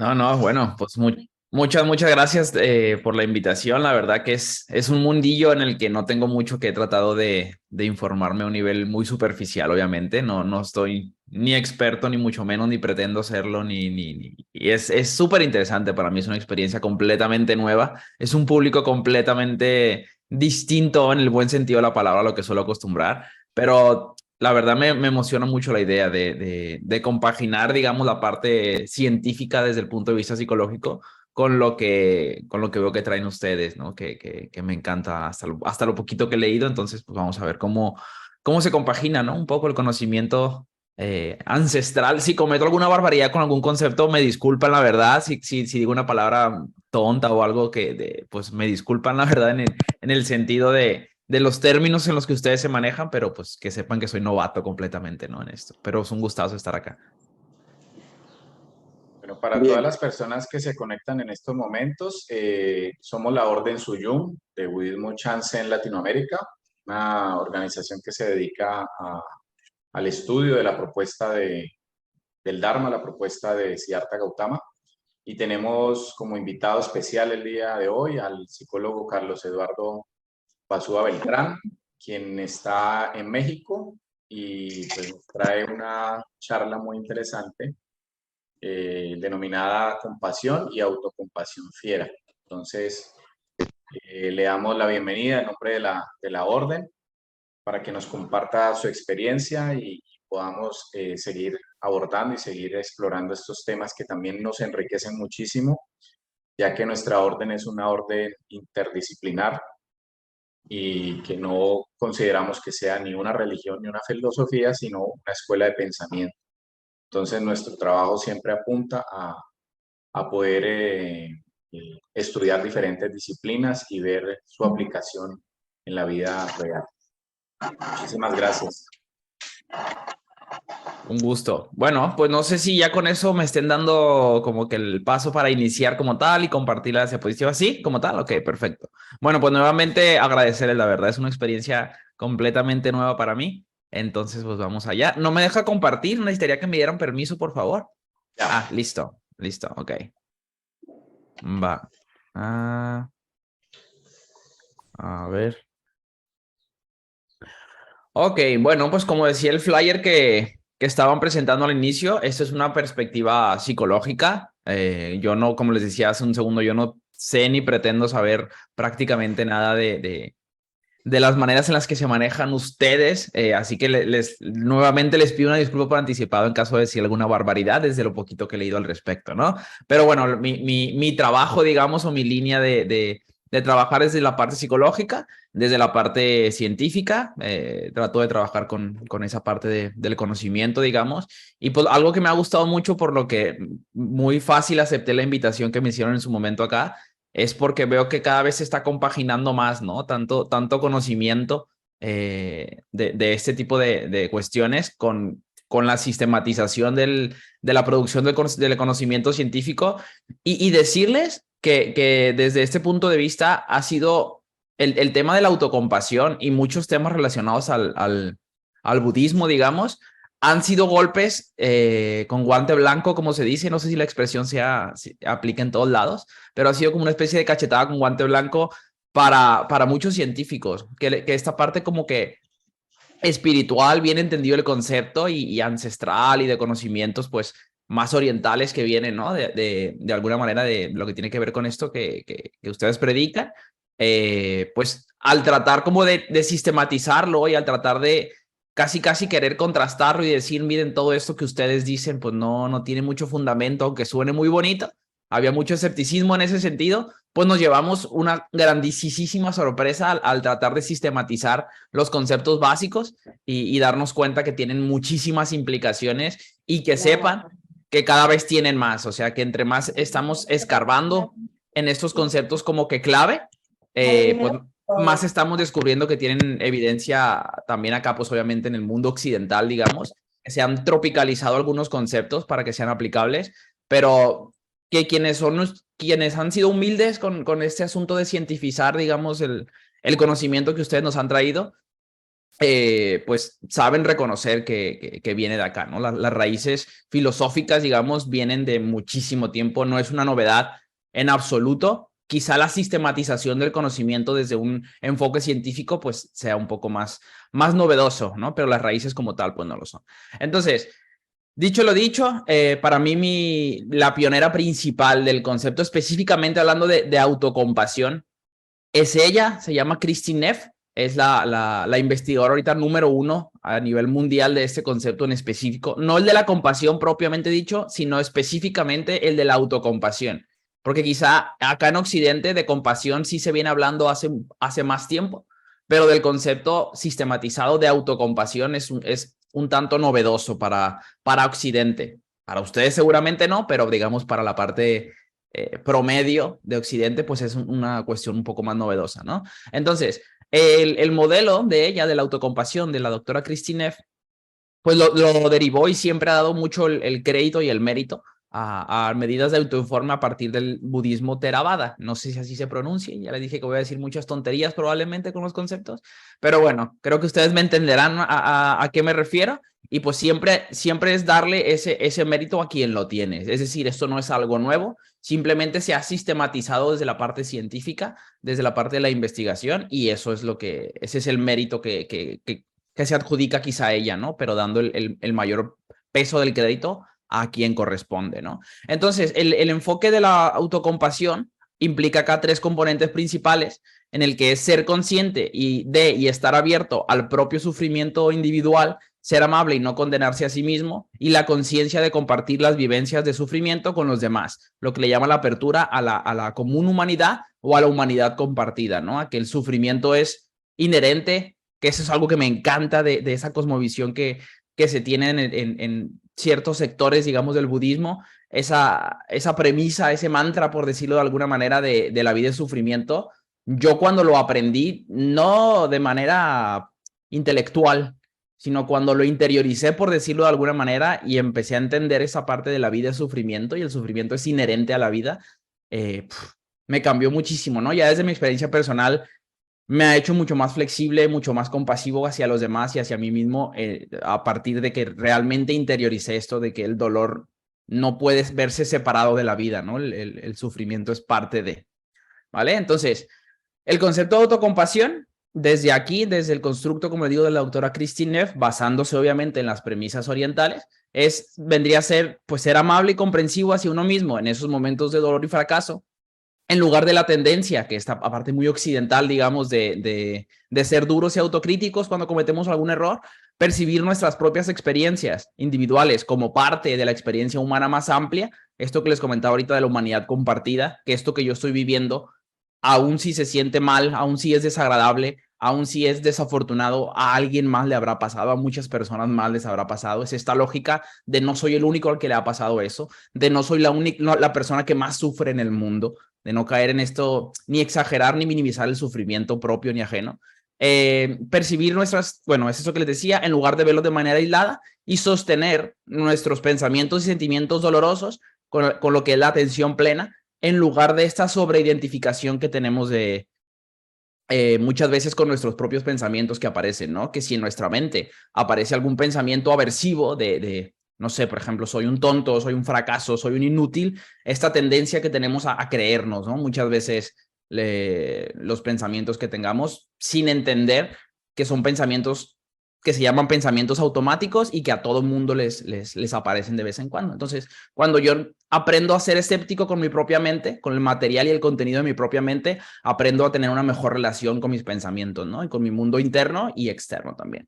No, bueno, pues muchas gracias por la invitación. La verdad que es un mundillo en el que no tengo mucho, que he tratado de informarme a un nivel muy superficial, obviamente. No estoy ni experto, ni mucho menos, ni pretendo serlo, y es súper interesante para mí. Es una experiencia completamente nueva. Es un público completamente distinto en el buen sentido de la palabra a lo que suelo acostumbrar. Pero la verdad me emociona mucho la idea de compaginar, digamos, la parte científica desde el punto de vista psicológico con lo que veo que traen ustedes, ¿no? Que me encanta hasta lo poquito que he leído. Entonces, pues vamos a ver cómo se compagina, ¿no? Un poco el conocimiento ancestral. Si cometo alguna barbaridad con algún concepto, me disculpan, la verdad. Si digo una palabra tonta o algo pues me disculpan, la verdad, en el sentido de los términos en los que ustedes se manejan, pero pues que sepan que soy novato completamente, ¿no? En esto. Pero es un gustazo estar acá. Bueno, para todas Bien, las personas que se conectan en estos momentos, somos la Orden Suyum de Budismo Chance en Latinoamérica, una organización que se dedica al estudio de la propuesta del Dharma, la propuesta de Siddhartha Gautama. Y tenemos como invitado especial el día de hoy al psicólogo Carlos Eduardo Pasúa Beltrán, quien está en México y pues nos trae una charla muy interesante denominada Compasión y Autocompasión Fiera. Entonces, le damos la bienvenida en nombre de la Orden para que nos comparta su experiencia y podamos seguir abordando y seguir explorando estos temas que también nos enriquecen muchísimo, ya que nuestra orden es una orden interdisciplinar y que no consideramos que sea ni una religión ni una filosofía, sino una escuela de pensamiento. Entonces, nuestro trabajo siempre apunta a poder estudiar diferentes disciplinas y ver su aplicación en la vida real. Muchísimas gracias. Un gusto. Bueno, pues no sé si ya con eso me estén dando como que el paso para iniciar como tal y compartir la diapositiva así, como tal. Ok, perfecto. Bueno, pues nuevamente agradecerles, la verdad, es una experiencia completamente nueva para mí. Entonces, pues vamos allá. No me deja compartir, necesitaría que me dieran permiso, por favor. Ya. Ah, listo, ok. Va. Ah, a ver. Ok, bueno, pues como decía el flyer que estaban presentando al inicio, esta es una perspectiva psicológica. Yo no, como les decía hace un segundo, yo no sé ni pretendo saber prácticamente nada de las maneras en las que se manejan ustedes, así que nuevamente les pido una disculpa por anticipado en caso de decir alguna barbaridad desde lo poquito que he leído al respecto, ¿no? Pero bueno, mi trabajo, digamos, o mi línea de trabajar desde la parte psicológica, desde la parte científica. Trato de trabajar con esa parte del conocimiento, digamos, y pues algo que me ha gustado mucho, por lo que muy fácil acepté la invitación que me hicieron en su momento acá, es porque veo que cada vez se está compaginando más, ¿no? Tanto conocimiento de este tipo de cuestiones con la sistematización de la producción del conocimiento científico, y decirles que desde este punto de vista ha sido el tema de la autocompasión y muchos temas relacionados al budismo, digamos, han sido golpes con guante blanco, como se dice. No sé si la expresión se aplica en todos lados, pero ha sido como una especie de cachetada con guante blanco para muchos científicos, que esta parte como que espiritual, bien entendido el concepto, y ancestral y de conocimientos pues más orientales que vienen, ¿no? De alguna manera de lo que tiene que ver con esto que ustedes predican, pues al tratar como de sistematizarlo y al tratar de casi querer contrastarlo y decir, miren, todo esto que ustedes dicen pues no tiene mucho fundamento, aunque suene muy bonito. Había mucho escepticismo en ese sentido, pues nos llevamos una grandísima sorpresa al tratar de sistematizar los conceptos básicos y darnos cuenta que tienen muchísimas implicaciones, y que sepan que cada vez tienen más. O sea, que entre más estamos escarbando en estos conceptos como que clave, pues más estamos descubriendo que tienen evidencia también acá, pues obviamente en el mundo occidental, digamos, que se han tropicalizado algunos conceptos para que sean aplicables, pero que quienes han sido humildes con este asunto de cientificar, digamos, el conocimiento que ustedes nos han traído, pues saben reconocer que viene de acá, ¿no? Las raíces filosóficas, digamos, vienen de muchísimo tiempo, no es una novedad en absoluto. Quizá la sistematización del conocimiento desde un enfoque científico, pues sea un poco más novedoso, ¿no? Pero las raíces como tal, pues no lo son. Entonces, dicho lo dicho, para mí la pionera principal del concepto, específicamente hablando de autocompasión, es ella, se llama Kristin Neff, es la investigadora ahorita número 1 a nivel mundial de este concepto en específico, no el de la compasión propiamente dicho, sino específicamente el de la autocompasión, porque quizá acá en Occidente de compasión sí se viene hablando hace más tiempo, pero del concepto sistematizado de autocompasión es un tanto novedoso para Occidente. Para ustedes seguramente no, pero digamos para la parte promedio de Occidente, pues es una cuestión un poco más novedosa, ¿no? Entonces, el modelo de ella, de la autocompasión, de la doctora Kristin Neff, pues lo derivó y siempre ha dado mucho el crédito y el mérito a medidas de autoinforme a partir del budismo Theravada. No sé si así se pronuncia, ya les dije que voy a decir muchas tonterías probablemente con los conceptos, pero bueno, creo que ustedes me entenderán a qué me refiero. Y pues siempre es darle ese mérito a quien lo tiene. Es decir, esto no es algo nuevo, simplemente se ha sistematizado desde la parte científica, desde la parte de la investigación, y eso es ese es el mérito que se adjudica quizá a ella, ¿no? Pero dando el mayor peso del crédito a quien corresponde, ¿no? Entonces, el enfoque de la autocompasión implica acá 3 componentes principales, en el que es ser consciente y estar abierto al propio sufrimiento individual, ser amable y no condenarse a sí mismo, y la conciencia de compartir las vivencias de sufrimiento con los demás, lo que le llama la apertura a la común humanidad o a la humanidad compartida, ¿no? A que el sufrimiento es inherente, que eso es algo que me encanta de esa cosmovisión que se tiene en ciertos sectores, digamos, del budismo, esa premisa, ese mantra, por decirlo de alguna manera, de la vida y sufrimiento. Yo cuando lo aprendí, no de manera intelectual, sino cuando lo interioricé, por decirlo de alguna manera, y empecé a entender esa parte de la vida y sufrimiento, y el sufrimiento es inherente a la vida, me cambió muchísimo, ¿no? Ya desde mi experiencia personal, me ha hecho mucho más flexible, mucho más compasivo hacia los demás y hacia mí mismo, a partir de que realmente interioricé esto de que el dolor no puede verse separado de la vida, ¿no? El sufrimiento es parte de, ¿vale? Entonces, el concepto de autocompasión, desde aquí, desde el constructo, como le digo, de la doctora Kristin Neff, basándose obviamente en las premisas orientales, vendría a ser, pues, ser amable y comprensivo hacia uno mismo en esos momentos de dolor y fracaso, en lugar de la tendencia, que está aparte muy occidental, digamos, de ser duros y autocríticos cuando cometemos algún error, percibir nuestras propias experiencias individuales como parte de la experiencia humana más amplia, esto que les comentaba ahorita de la humanidad compartida, que esto que yo estoy viviendo, aún si se siente mal, aún si es desagradable, aún si es desafortunado, a alguien más le habrá pasado, a muchas personas más les habrá pasado. Es esta lógica de no soy el único al que le ha pasado eso, de no soy la persona que más sufre en el mundo, de no caer en esto, ni exagerar ni minimizar el sufrimiento propio ni ajeno. Percibir bueno, es eso que les decía, en lugar de verlos de manera aislada, y sostener nuestros pensamientos y sentimientos dolorosos con lo que es la atención plena, en lugar de esta sobreidentificación que tenemos de muchas veces con nuestros propios pensamientos que aparecen, ¿no? Que si en nuestra mente aparece algún pensamiento aversivo no sé, por ejemplo, soy un tonto, soy un fracaso, soy un inútil, esta tendencia que tenemos a creernos, ¿no? Muchas veces los pensamientos que tengamos sin entender que son pensamientos que se llaman pensamientos automáticos y que a todo mundo les aparecen de vez en cuando. Entonces, cuando yo aprendo a ser escéptico con mi propia mente, con el material y el contenido de mi propia mente, aprendo a tener una mejor relación con mis pensamientos, ¿no? Y con mi mundo interno y externo también.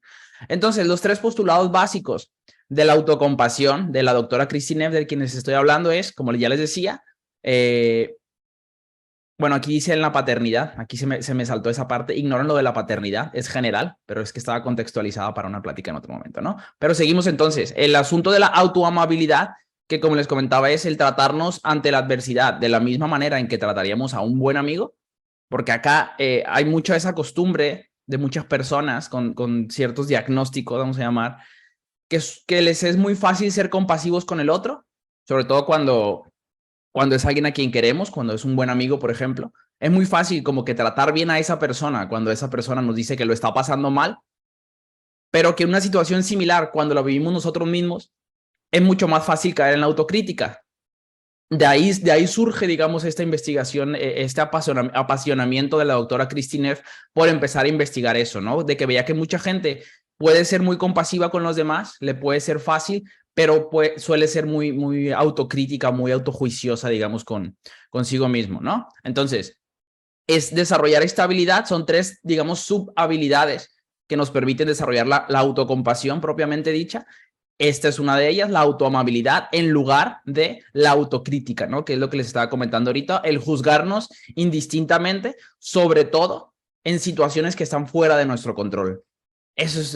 Entonces, los 3 postulados básicos de la autocompasión de la doctora Kristin Neff, de quienes estoy hablando, es, como ya les decía, bueno, aquí dice en la paternidad, aquí se me saltó esa parte, ignoran lo de la paternidad, es general, pero es que estaba contextualizada para una plática en otro momento, ¿no? Pero seguimos entonces, el asunto de la autoamabilidad, que como les comentaba es el tratarnos ante la adversidad de la misma manera en que trataríamos a un buen amigo, porque acá hay mucha esa costumbre de muchas personas con ciertos diagnósticos, vamos a llamar, que les es muy fácil ser compasivos con el otro, sobre todo cuando es alguien a quien queremos, cuando es un buen amigo, por ejemplo. Es muy fácil como que tratar bien a esa persona cuando esa persona nos dice que lo está pasando mal, pero que en una situación similar, cuando la vivimos nosotros mismos, es mucho más fácil caer en la autocrítica. De ahí surge, digamos, esta investigación, este apasionamiento de la doctora Kristin Neff por empezar a investigar eso, ¿no? De que veía que mucha gente puede ser muy compasiva con los demás, le puede ser fácil, pero suele ser muy autocrítica, muy autojuiciosa, digamos, consigo mismo, ¿no? Entonces, es desarrollar esta habilidad, son 3, digamos, subhabilidades que nos permiten desarrollar la autocompasión propiamente dicha. Esta es una de ellas, la autoamabilidad en lugar de la autocrítica, ¿no? Que es lo que les estaba comentando ahorita, el juzgarnos indistintamente, sobre todo en situaciones que están fuera de nuestro control. Eso es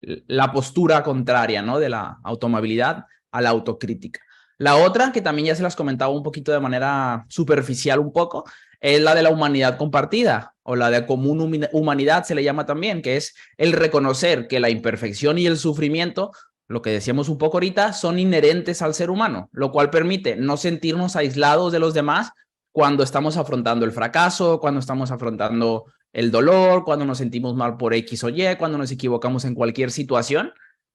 la postura contraria, ¿no? De la autoamabilidad a la autocrítica. La otra, que también ya se las comentaba un poquito de manera superficial un poco, es la de la humanidad compartida o la de común humanidad se le llama también, que es el reconocer que la imperfección y el sufrimiento, lo que decíamos un poco ahorita, son inherentes al ser humano, lo cual permite no sentirnos aislados de los demás cuando estamos afrontando el fracaso, cuando estamos afrontando el dolor, cuando nos sentimos mal por X o Y, cuando nos equivocamos en cualquier situación.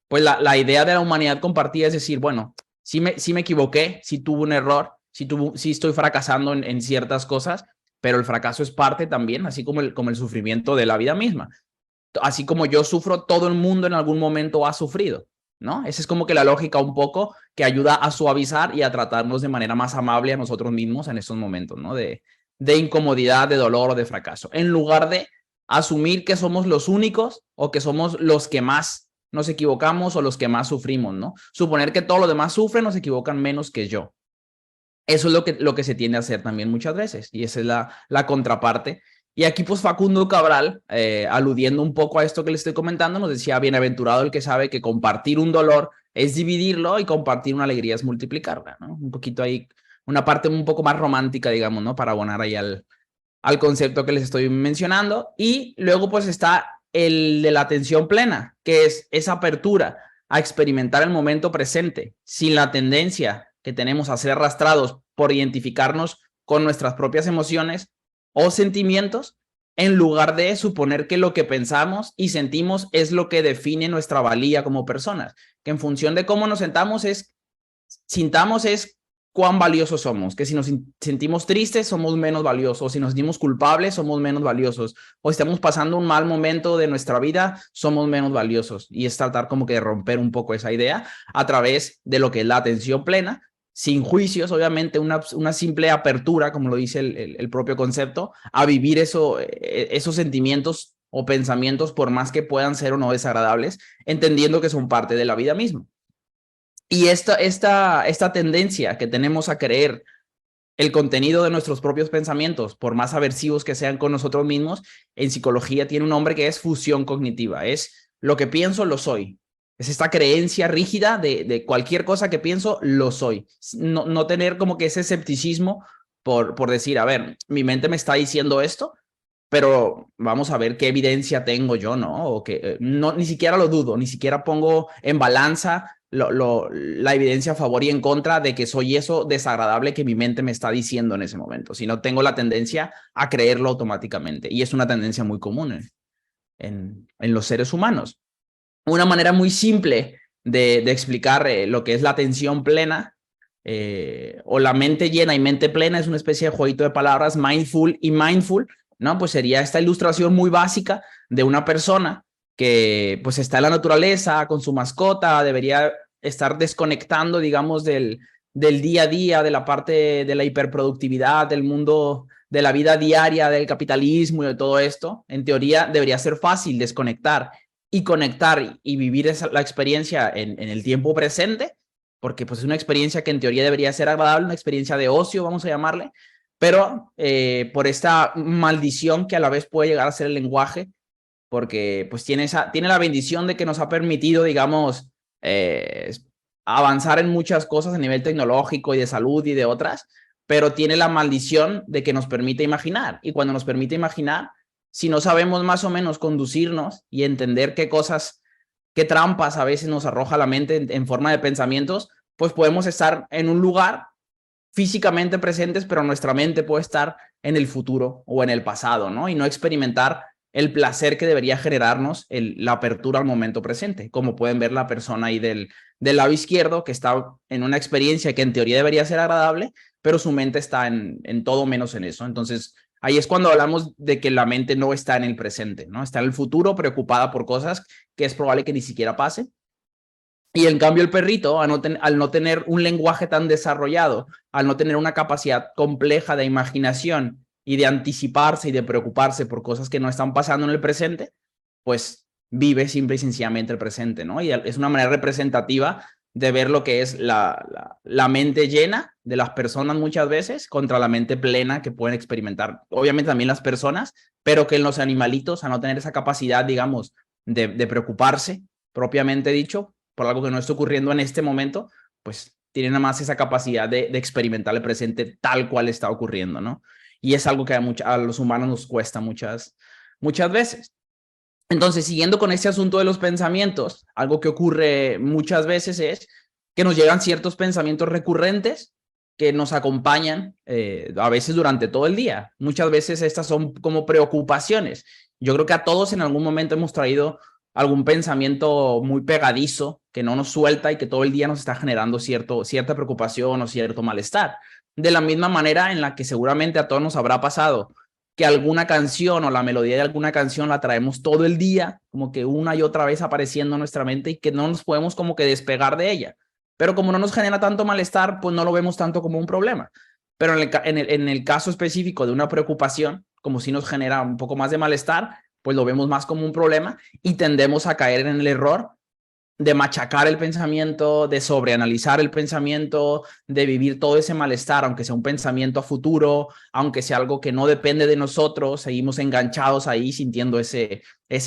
Pues la idea de la humanidad compartida es decir, bueno, sí me equivoqué, sí tuve un error, sí estoy fracasando en ciertas cosas, pero el fracaso es parte también, así como el sufrimiento de la vida misma. Así como yo sufro, todo el mundo en algún momento ha sufrido, ¿no? Esa es como que la lógica un poco que ayuda a suavizar y a tratarnos de manera más amable a nosotros mismos en estos momentos, ¿no? De incomodidad, de dolor o de fracaso, en lugar de asumir que somos los únicos o que somos los que más nos equivocamos o los que más sufrimos, ¿no? Suponer que todos los demás sufren o se equivocan menos que yo. Eso es lo que se tiende a hacer también muchas veces, y esa es la contraparte. Y aquí pues Facundo Cabral, aludiendo un poco a esto que le estoy comentando, nos decía, bienaventurado el que sabe que compartir un dolor es dividirlo y compartir una alegría es multiplicarla, ¿no? Un poquito ahí, una parte un poco más romántica, digamos, ¿no? Para abonar ahí al concepto que les estoy mencionando. Y luego pues está el de la atención plena, que es esa apertura a experimentar el momento presente, sin la tendencia que tenemos a ser arrastrados por identificarnos con nuestras propias emociones o sentimientos, en lugar de suponer que lo que pensamos y sentimos es lo que define nuestra valía como personas, que en función de cómo nos sintamos es cuán valiosos somos, que si nos sentimos tristes somos menos valiosos, si nos sentimos culpables somos menos valiosos, o estamos pasando un mal momento de nuestra vida somos menos valiosos, y es tratar como que de romper un poco esa idea a través de lo que es la atención plena, sin juicios, obviamente una simple apertura, como lo dice el propio concepto, a vivir esos sentimientos o pensamientos por más que puedan ser o no desagradables, entendiendo que son parte de la vida misma. Y esta tendencia que tenemos a creer el contenido de nuestros propios pensamientos, por más aversivos que sean con nosotros mismos, en psicología tiene un nombre que es fusión cognitiva. Es lo que pienso, lo soy. Es esta creencia rígida de cualquier cosa que pienso, lo soy. No tener como que ese escepticismo por decir, a ver, mi mente me está diciendo esto, pero vamos a ver qué evidencia tengo yo, ¿no? O que no, ni siquiera lo dudo, ni siquiera pongo en balanza la evidencia a favor y en contra de que soy eso desagradable que mi mente me está diciendo en ese momento, sino tengo la tendencia a creerlo automáticamente. Y es una tendencia muy común en los seres humanos. Una manera muy simple de explicar lo que es la atención plena o la mente llena y mente plena es una especie de jueguito de palabras, mindful y mindful, ¿no? Pues sería esta ilustración muy básica de una persona que pues está en la naturaleza con su mascota, debería estar desconectando, digamos, del día a día, de la parte de la hiperproductividad, del mundo, de la vida diaria, del capitalismo y de todo esto. En teoría debería ser fácil desconectar y conectar y vivir la experiencia en el tiempo presente, porque pues es una experiencia que en teoría debería ser agradable, una experiencia de ocio, vamos a llamarle, pero por esta maldición que a la vez puede llegar a ser el lenguaje, porque pues tiene la bendición de que nos ha permitido, digamos, avanzar en muchas cosas a nivel tecnológico y de salud y de otras, pero tiene la maldición de que nos permite imaginar. Y cuando nos permite imaginar, si no sabemos más o menos conducirnos y entender qué trampas a veces nos arroja la mente en forma de pensamientos, pues podemos estar en un lugar físicamente presentes, pero nuestra mente puede estar en el futuro o en el pasado, ¿no? Y no experimentar el placer que debería generarnos la apertura al momento presente. Como pueden ver la persona ahí del lado izquierdo, que está en una experiencia que en teoría debería ser agradable, pero su mente está en todo menos en eso. Entonces, ahí es cuando hablamos de que la mente no está en el presente, ¿no? Está en el futuro, preocupada por cosas que es probable que ni siquiera pase. Y en cambio el perrito, al no tener un lenguaje tan desarrollado, al no tener una capacidad compleja de imaginación y de anticiparse y de preocuparse por cosas que no están pasando en el presente, pues vive simple y sencillamente el presente, ¿no? Y es una manera representativa de ver lo que es la mente llena de las personas muchas veces contra la mente plena que pueden experimentar, obviamente también las personas, pero que en los animalitos, a no tener esa capacidad, digamos, de preocuparse, propiamente dicho, por algo que no está ocurriendo en este momento, pues tienen nada más esa capacidad de experimentar el presente tal cual está ocurriendo, ¿no? Y es algo que a los humanos nos cuesta muchas veces. Entonces, siguiendo con este asunto de los pensamientos, algo que ocurre muchas veces es que nos llegan ciertos pensamientos recurrentes que nos acompañan a veces durante todo el día. Muchas veces estas son como preocupaciones. Yo creo que a todos en algún momento hemos traído algún pensamiento muy pegadizo que no nos suelta y que todo el día nos está generando cierta preocupación o cierto malestar. De la misma manera en la que seguramente a todos nos habrá pasado que alguna canción o la melodía de alguna canción la traemos todo el día, como que una y otra vez apareciendo en nuestra mente y que no nos podemos como que despegar de ella. Pero como no nos genera tanto malestar, pues no lo vemos tanto como un problema. Pero en el caso específico de una preocupación, como si nos genera un poco más de malestar, pues lo vemos más como un problema y tendemos a caer en el error de machacar el pensamiento, de sobreanalizar el pensamiento, de vivir todo ese malestar, aunque sea un pensamiento a futuro, aunque sea algo que no depende de nosotros, seguimos enganchados ahí sintiendo ese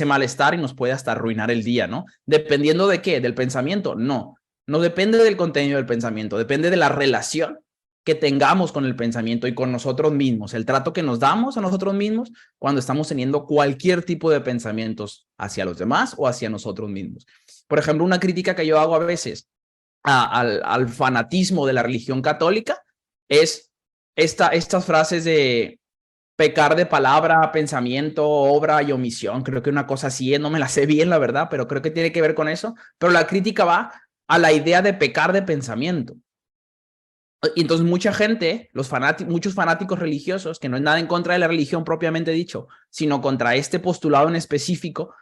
malestar y nos puede hasta arruinar el día, ¿no? ¿Dependiendo de qué? ¿Del pensamiento? No depende del contenido del pensamiento, depende de la relación que tengamos con el pensamiento y con nosotros mismos, el trato que nos damos a nosotros mismos cuando estamos teniendo cualquier tipo de pensamientos hacia los demás o hacia nosotros mismos. Por ejemplo, una crítica que yo hago a veces al fanatismo de la religión católica es estas frases de pecar de palabra, pensamiento, obra y omisión. Creo que una cosa así es, no me la sé bien, la verdad, pero creo que tiene que ver con eso. Pero la crítica va a la idea de pecar de pensamiento. Y entonces mucha gente, muchos fanáticos religiosos, que no es nada en contra de la religión propiamente dicho, sino contra este postulado en específico,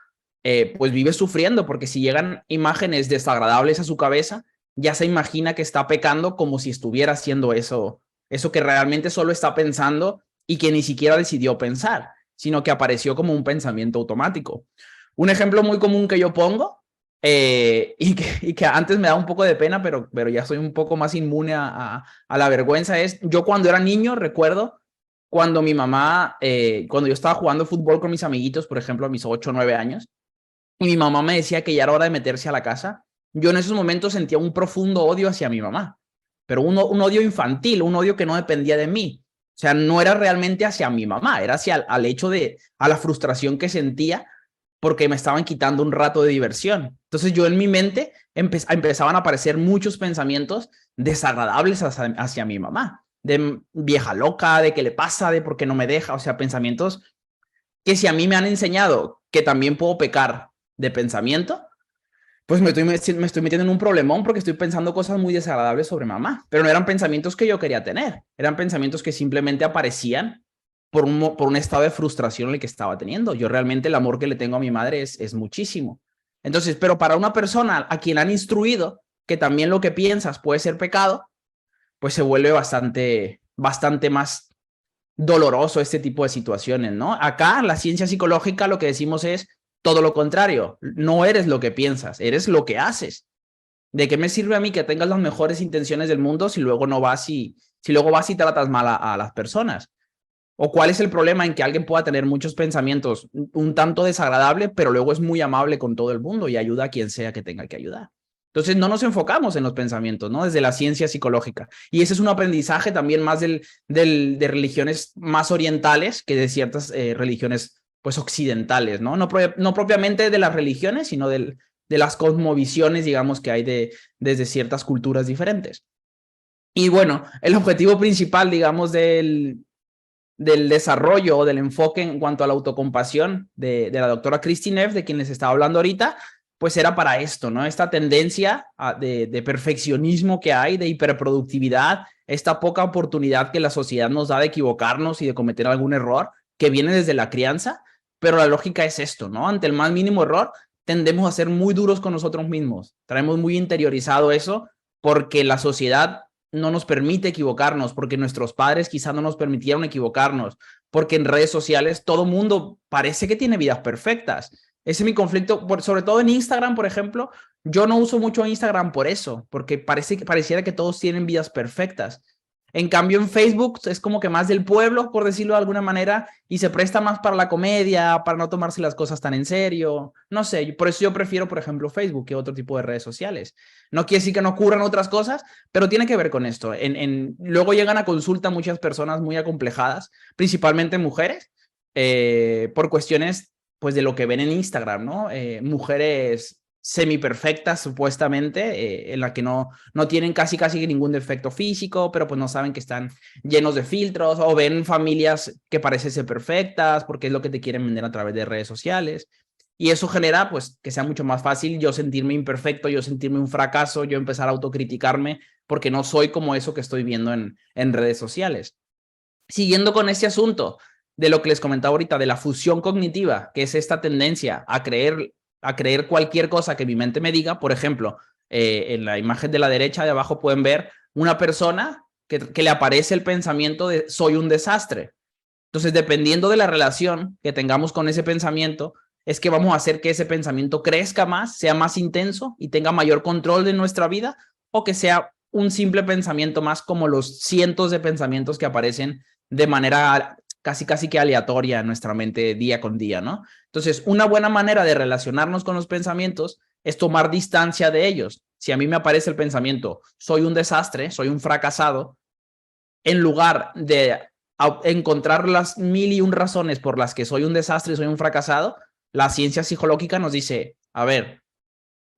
pues vive sufriendo, porque si llegan imágenes desagradables a su cabeza, ya se imagina que está pecando como si estuviera haciendo eso que realmente solo está pensando y que ni siquiera decidió pensar, sino que apareció como un pensamiento automático. Un ejemplo muy común que yo pongo, y que antes me da un poco de pena, pero ya soy un poco más inmune a la vergüenza, es yo cuando era niño recuerdo cuando mi mamá, cuando yo estaba jugando fútbol con mis amiguitos, por ejemplo, a mis 8 o 9 años, y mi mamá me decía que ya era hora de meterse a la casa, yo en esos momentos sentía un profundo odio hacia mi mamá, pero un odio infantil, un odio que no dependía de mí. O sea, no era realmente hacia mi mamá, era hacia al hecho a la frustración que sentía porque me estaban quitando un rato de diversión. Entonces yo en mi mente empezaban a aparecer muchos pensamientos desagradables hacia mi mamá, de vieja loca, de qué le pasa, de por qué no me deja, o sea, pensamientos que si a mí me han enseñado que también puedo pecar de pensamiento, pues me estoy metiendo en un problemón porque estoy pensando cosas muy desagradables sobre mamá, pero no eran pensamientos que yo quería tener, eran pensamientos que simplemente aparecían por un estado de frustración en el que estaba teniendo. Yo realmente el amor que le tengo a mi madre es muchísimo. Entonces, pero para una persona a quien han instruido que también lo que piensas puede ser pecado, pues se vuelve bastante más doloroso este tipo de situaciones, ¿no? Acá la ciencia psicológica lo que decimos es todo lo contrario, no eres lo que piensas, eres lo que haces. ¿De qué me sirve a mí que tengas las mejores intenciones del mundo si luego no vas si luego vas y tratas mal a las personas? ¿O cuál es el problema en que alguien pueda tener muchos pensamientos un tanto desagradables, pero luego es muy amable con todo el mundo y ayuda a quien sea que tenga que ayudar? Entonces no nos enfocamos en los pensamientos, ¿no? Desde la ciencia psicológica. Y ese es un aprendizaje también más de religiones más orientales que de ciertas religiones pues occidentales, ¿no? No propiamente de las religiones, sino de las cosmovisiones, digamos, que hay desde ciertas culturas diferentes. Y bueno, el objetivo principal, digamos, del desarrollo o del enfoque en cuanto a la autocompasión de la doctora Kristin Neff, de quien les estaba hablando ahorita, pues era para esto, ¿no? Esta tendencia de perfeccionismo que hay, de hiperproductividad, esta poca oportunidad que la sociedad nos da de equivocarnos y de cometer algún error, que viene desde la crianza, pero la lógica es esto, ¿no? Ante el más mínimo error, tendemos a ser muy duros con nosotros mismos, traemos muy interiorizado eso porque la sociedad no nos permite equivocarnos, porque nuestros padres quizá no nos permitieron equivocarnos, porque en redes sociales todo mundo parece que tiene vidas perfectas. Ese es mi conflicto, sobre todo en Instagram, por ejemplo. Yo no uso mucho Instagram por eso, porque pareciera que todos tienen vidas perfectas. En cambio, en Facebook es como que más del pueblo, por decirlo de alguna manera, y se presta más para la comedia, para no tomarse las cosas tan en serio. No sé, por eso yo prefiero, por ejemplo, Facebook que otro tipo de redes sociales. No quiere decir que no ocurran otras cosas, pero tiene que ver con esto. Luego llegan a consulta muchas personas muy acomplejadas, principalmente mujeres, por cuestiones pues de lo que ven en Instagram, ¿no? Mujeres semiperfectas supuestamente, en la que no tienen casi ningún defecto físico, pero pues no saben que están llenos de filtros, o ven familias que parecen ser perfectas porque es lo que te quieren vender a través de redes sociales. Y eso genera pues que sea mucho más fácil yo sentirme imperfecto, yo sentirme un fracaso, yo empezar a autocriticarme porque no soy como eso que estoy viendo en redes sociales. Siguiendo con este asunto de lo que les comentaba ahorita, de la fusión cognitiva, que es esta tendencia a creer cualquier cosa que mi mente me diga. Por ejemplo, en la imagen de la derecha de abajo pueden ver una persona que le aparece el pensamiento de soy un desastre. Entonces, dependiendo de la relación que tengamos con ese pensamiento, es que vamos a hacer que ese pensamiento crezca más, sea más intenso y tenga mayor control de nuestra vida, o que sea un simple pensamiento más como los cientos de pensamientos que aparecen de manera casi que aleatoria en nuestra mente día con día, ¿no? Entonces, una buena manera de relacionarnos con los pensamientos es tomar distancia de ellos. Si a mí me aparece el pensamiento, soy un desastre, soy un fracasado, en lugar de encontrar las 1001 razones por las que soy un desastre y soy un fracasado, la ciencia psicológica nos dice, a ver,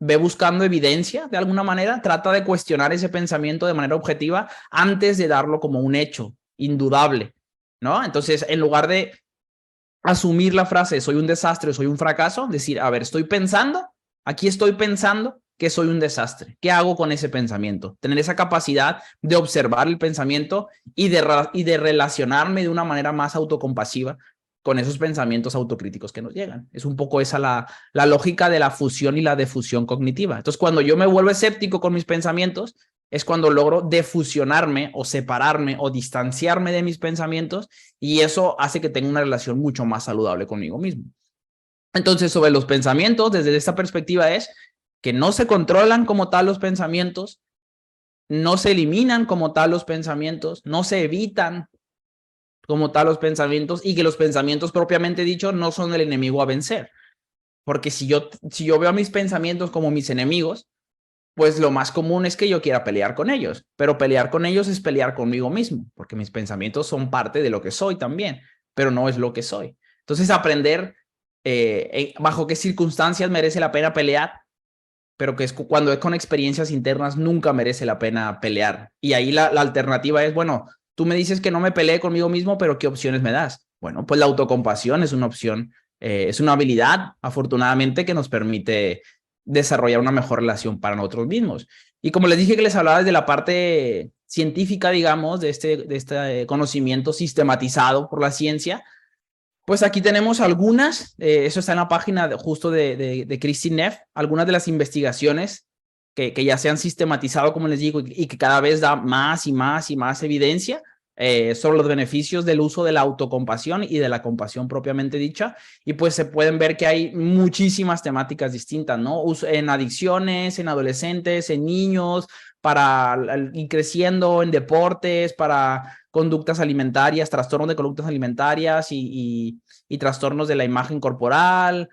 ve buscando evidencia de alguna manera, trata de cuestionar ese pensamiento de manera objetiva antes de darlo como un hecho indudable, ¿no? Entonces, en lugar de asumir la frase soy un desastre, soy un fracaso, decir, a ver, aquí estoy pensando que soy un desastre. ¿Qué hago con ese pensamiento? Tener esa capacidad de observar el pensamiento y de relacionarme de una manera más autocompasiva con esos pensamientos autocríticos que nos llegan. Es un poco esa la lógica de la fusión y la defusión cognitiva. Entonces, cuando yo me vuelvo escéptico con mis pensamientos, es cuando logro defusionarme o separarme o distanciarme de mis pensamientos, y eso hace que tenga una relación mucho más saludable conmigo mismo. Entonces, sobre los pensamientos, desde esta perspectiva es que no se controlan como tal los pensamientos, no se eliminan como tal los pensamientos, no se evitan como tal los pensamientos, y que los pensamientos propiamente dicho no son el enemigo a vencer. Porque si yo veo a mis pensamientos como mis enemigos, pues lo más común es que yo quiera pelear con ellos, pero pelear con ellos es pelear conmigo mismo, porque mis pensamientos son parte de lo que soy también, pero no es lo que soy. Entonces, aprender bajo qué circunstancias merece la pena pelear, pero que es cuando es con experiencias internas nunca merece la pena pelear. Y ahí la alternativa es, bueno, tú me dices que no me peleé conmigo mismo, pero ¿qué opciones me das? Bueno, pues la autocompasión es una opción, es una habilidad, afortunadamente, que nos permite desarrollar una mejor relación para nosotros mismos. Y como les dije que les hablaba desde la parte científica, digamos, de este conocimiento sistematizado por la ciencia, pues aquí tenemos algunas, eso está en la página justo de Kristin Neff, algunas de las investigaciones que ya se han sistematizado, como les digo, y que cada vez da más y más y más evidencia sobre los beneficios del uso de la autocompasión y de la compasión propiamente dicha. Y pues se pueden ver que hay muchísimas temáticas distintas, ¿no? En adicciones, en adolescentes, en niños, para ir creciendo, en deportes, para conductas alimentarias, trastornos de conductas alimentarias y trastornos de la imagen corporal.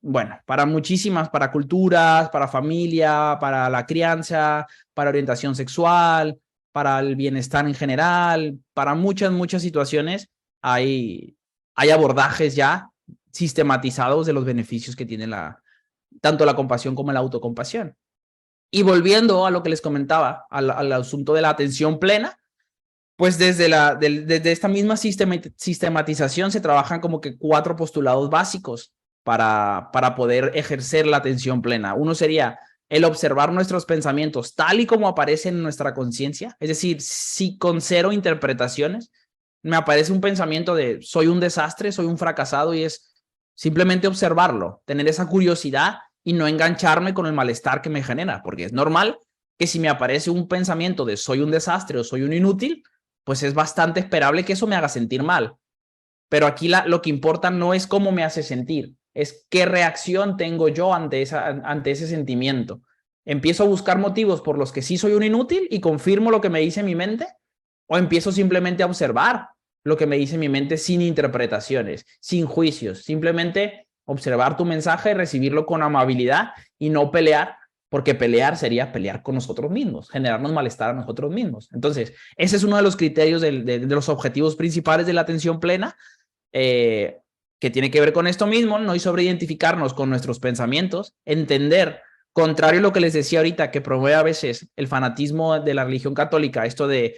Bueno, para muchísimas, para culturas, para familia, para la crianza, para orientación sexual, para el bienestar en general, para muchas situaciones hay abordajes ya sistematizados de los beneficios que tiene tanto la compasión como la autocompasión. Y volviendo a lo que les comentaba, al asunto de la atención plena, Pues desde esta misma sistematización se trabajan como que 4 postulados básicos para poder ejercer la atención plena. Uno sería el observar nuestros pensamientos tal y como aparecen en nuestra conciencia, es decir, si con 0 interpretaciones me aparece un pensamiento de soy un desastre, soy un fracasado, y es simplemente observarlo, tener esa curiosidad y no engancharme con el malestar que me genera, porque es normal que si me aparece un pensamiento de soy un desastre o soy un inútil, pues es bastante esperable que eso me haga sentir mal. Pero aquí lo que importa no es cómo me hace sentir, es qué reacción tengo yo ante ese sentimiento. ¿Empiezo a buscar motivos por los que sí soy un inútil y confirmo lo que me dice mi mente? ¿O empiezo simplemente a observar lo que me dice mi mente sin interpretaciones, sin juicios? Simplemente observar tu mensaje, recibirlo con amabilidad y no pelear, porque pelear sería pelear con nosotros mismos, generarnos malestar a nosotros mismos. Entonces, ese es uno de los criterios de los objetivos principales de la atención plena, que tiene que ver con esto mismo, ¿no? Y sobre identificarnos con nuestros pensamientos, entender, contrario a lo que les decía ahorita, que promueve a veces el fanatismo de la religión católica, esto de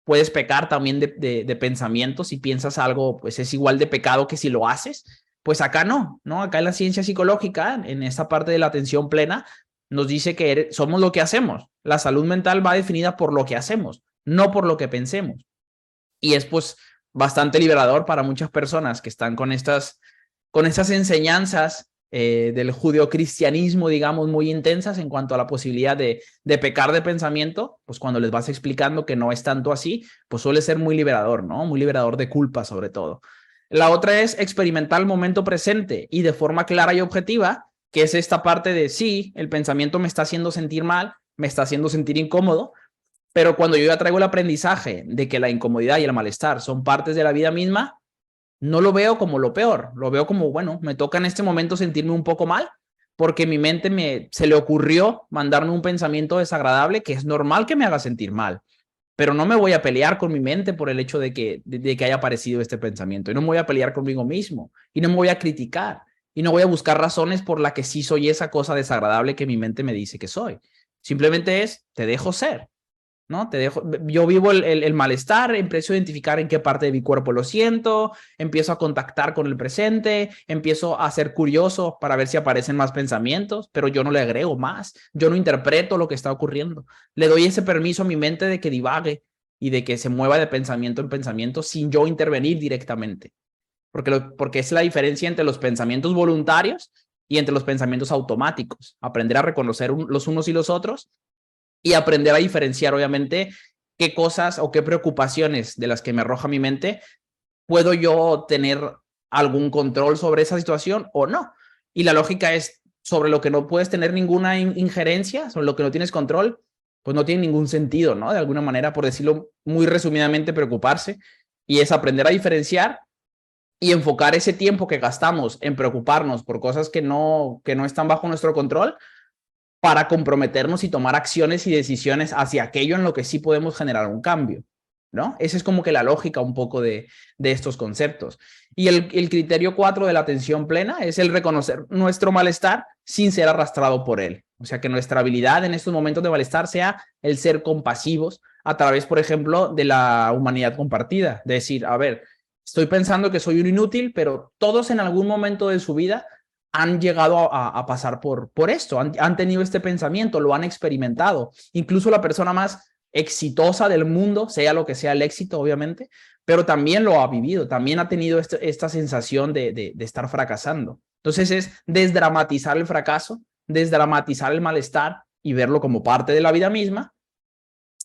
puedes pecar también de pensamientos, si piensas algo, pues es igual de pecado que si lo haces. Pues acá no, ¿no? Acá en la ciencia psicológica, en esta parte de la atención plena, nos dice que somos lo que hacemos. La salud mental va definida por lo que hacemos, no por lo que pensemos. Y es pues bastante liberador para muchas personas que están con estas enseñanzas del judeocristianismo, digamos, muy intensas en cuanto a la posibilidad de pecar de pensamiento. Pues cuando les vas explicando que no es tanto así, pues suele ser muy liberador, ¿no? Muy liberador de culpa, sobre todo. La otra es experimentar el momento presente y de forma clara y objetiva, que es esta parte de sí, el pensamiento me está haciendo sentir mal, me está haciendo sentir incómodo, pero cuando yo ya traigo el aprendizaje de que la incomodidad y el malestar son partes de la vida misma, no lo veo como lo peor, lo veo como, bueno, me toca en este momento sentirme un poco mal, porque mi mente se le ocurrió mandarme un pensamiento desagradable que es normal que me haga sentir mal, pero no me voy a pelear con mi mente por el hecho de que haya aparecido este pensamiento, y no me voy a pelear conmigo mismo, y no me voy a criticar, y no voy a buscar razones por las que sí soy esa cosa desagradable que mi mente me dice que soy. Simplemente te dejo ser. ¿No? Yo vivo el malestar, empiezo a identificar en qué parte de mi cuerpo lo siento, empiezo a contactar con el presente, empiezo a ser curioso para ver si aparecen más pensamientos, pero yo no le agrego más, yo no interpreto lo que está ocurriendo. Le doy ese permiso a mi mente de que divague y de que se mueva de pensamiento en pensamiento sin yo intervenir directamente. Porque es la diferencia entre los pensamientos voluntarios y entre los pensamientos automáticos. Aprender a reconocer los unos y los otros y aprender a diferenciar, obviamente, qué cosas o qué preocupaciones de las que me arroja mi mente puedo yo tener algún control sobre esa situación o no. Y la lógica es sobre lo que no puedes tener ninguna injerencia, sobre lo que no tienes control, pues no tiene ningún sentido, ¿no? De alguna manera, por decirlo muy resumidamente, preocuparse. Y es aprender a diferenciar y enfocar ese tiempo que gastamos en preocuparnos por cosas que no están bajo nuestro control, para comprometernos y tomar acciones y decisiones hacia aquello en lo que sí podemos generar un cambio, ¿no? Esa es como que la lógica un poco de estos conceptos. Y el criterio 4 de la atención plena es el reconocer nuestro malestar sin ser arrastrado por él. O sea, que nuestra habilidad en estos momentos de malestar sea el ser compasivos a través, por ejemplo, de la humanidad compartida. De decir, a ver, estoy pensando que soy un inútil, pero todos en algún momento de su vida han llegado a pasar por esto, han tenido este pensamiento, lo han experimentado. Incluso la persona más exitosa del mundo, sea lo que sea el éxito, obviamente, pero también lo ha vivido, también ha tenido esta sensación de estar fracasando. Entonces es desdramatizar el fracaso, desdramatizar el malestar y verlo como parte de la vida misma.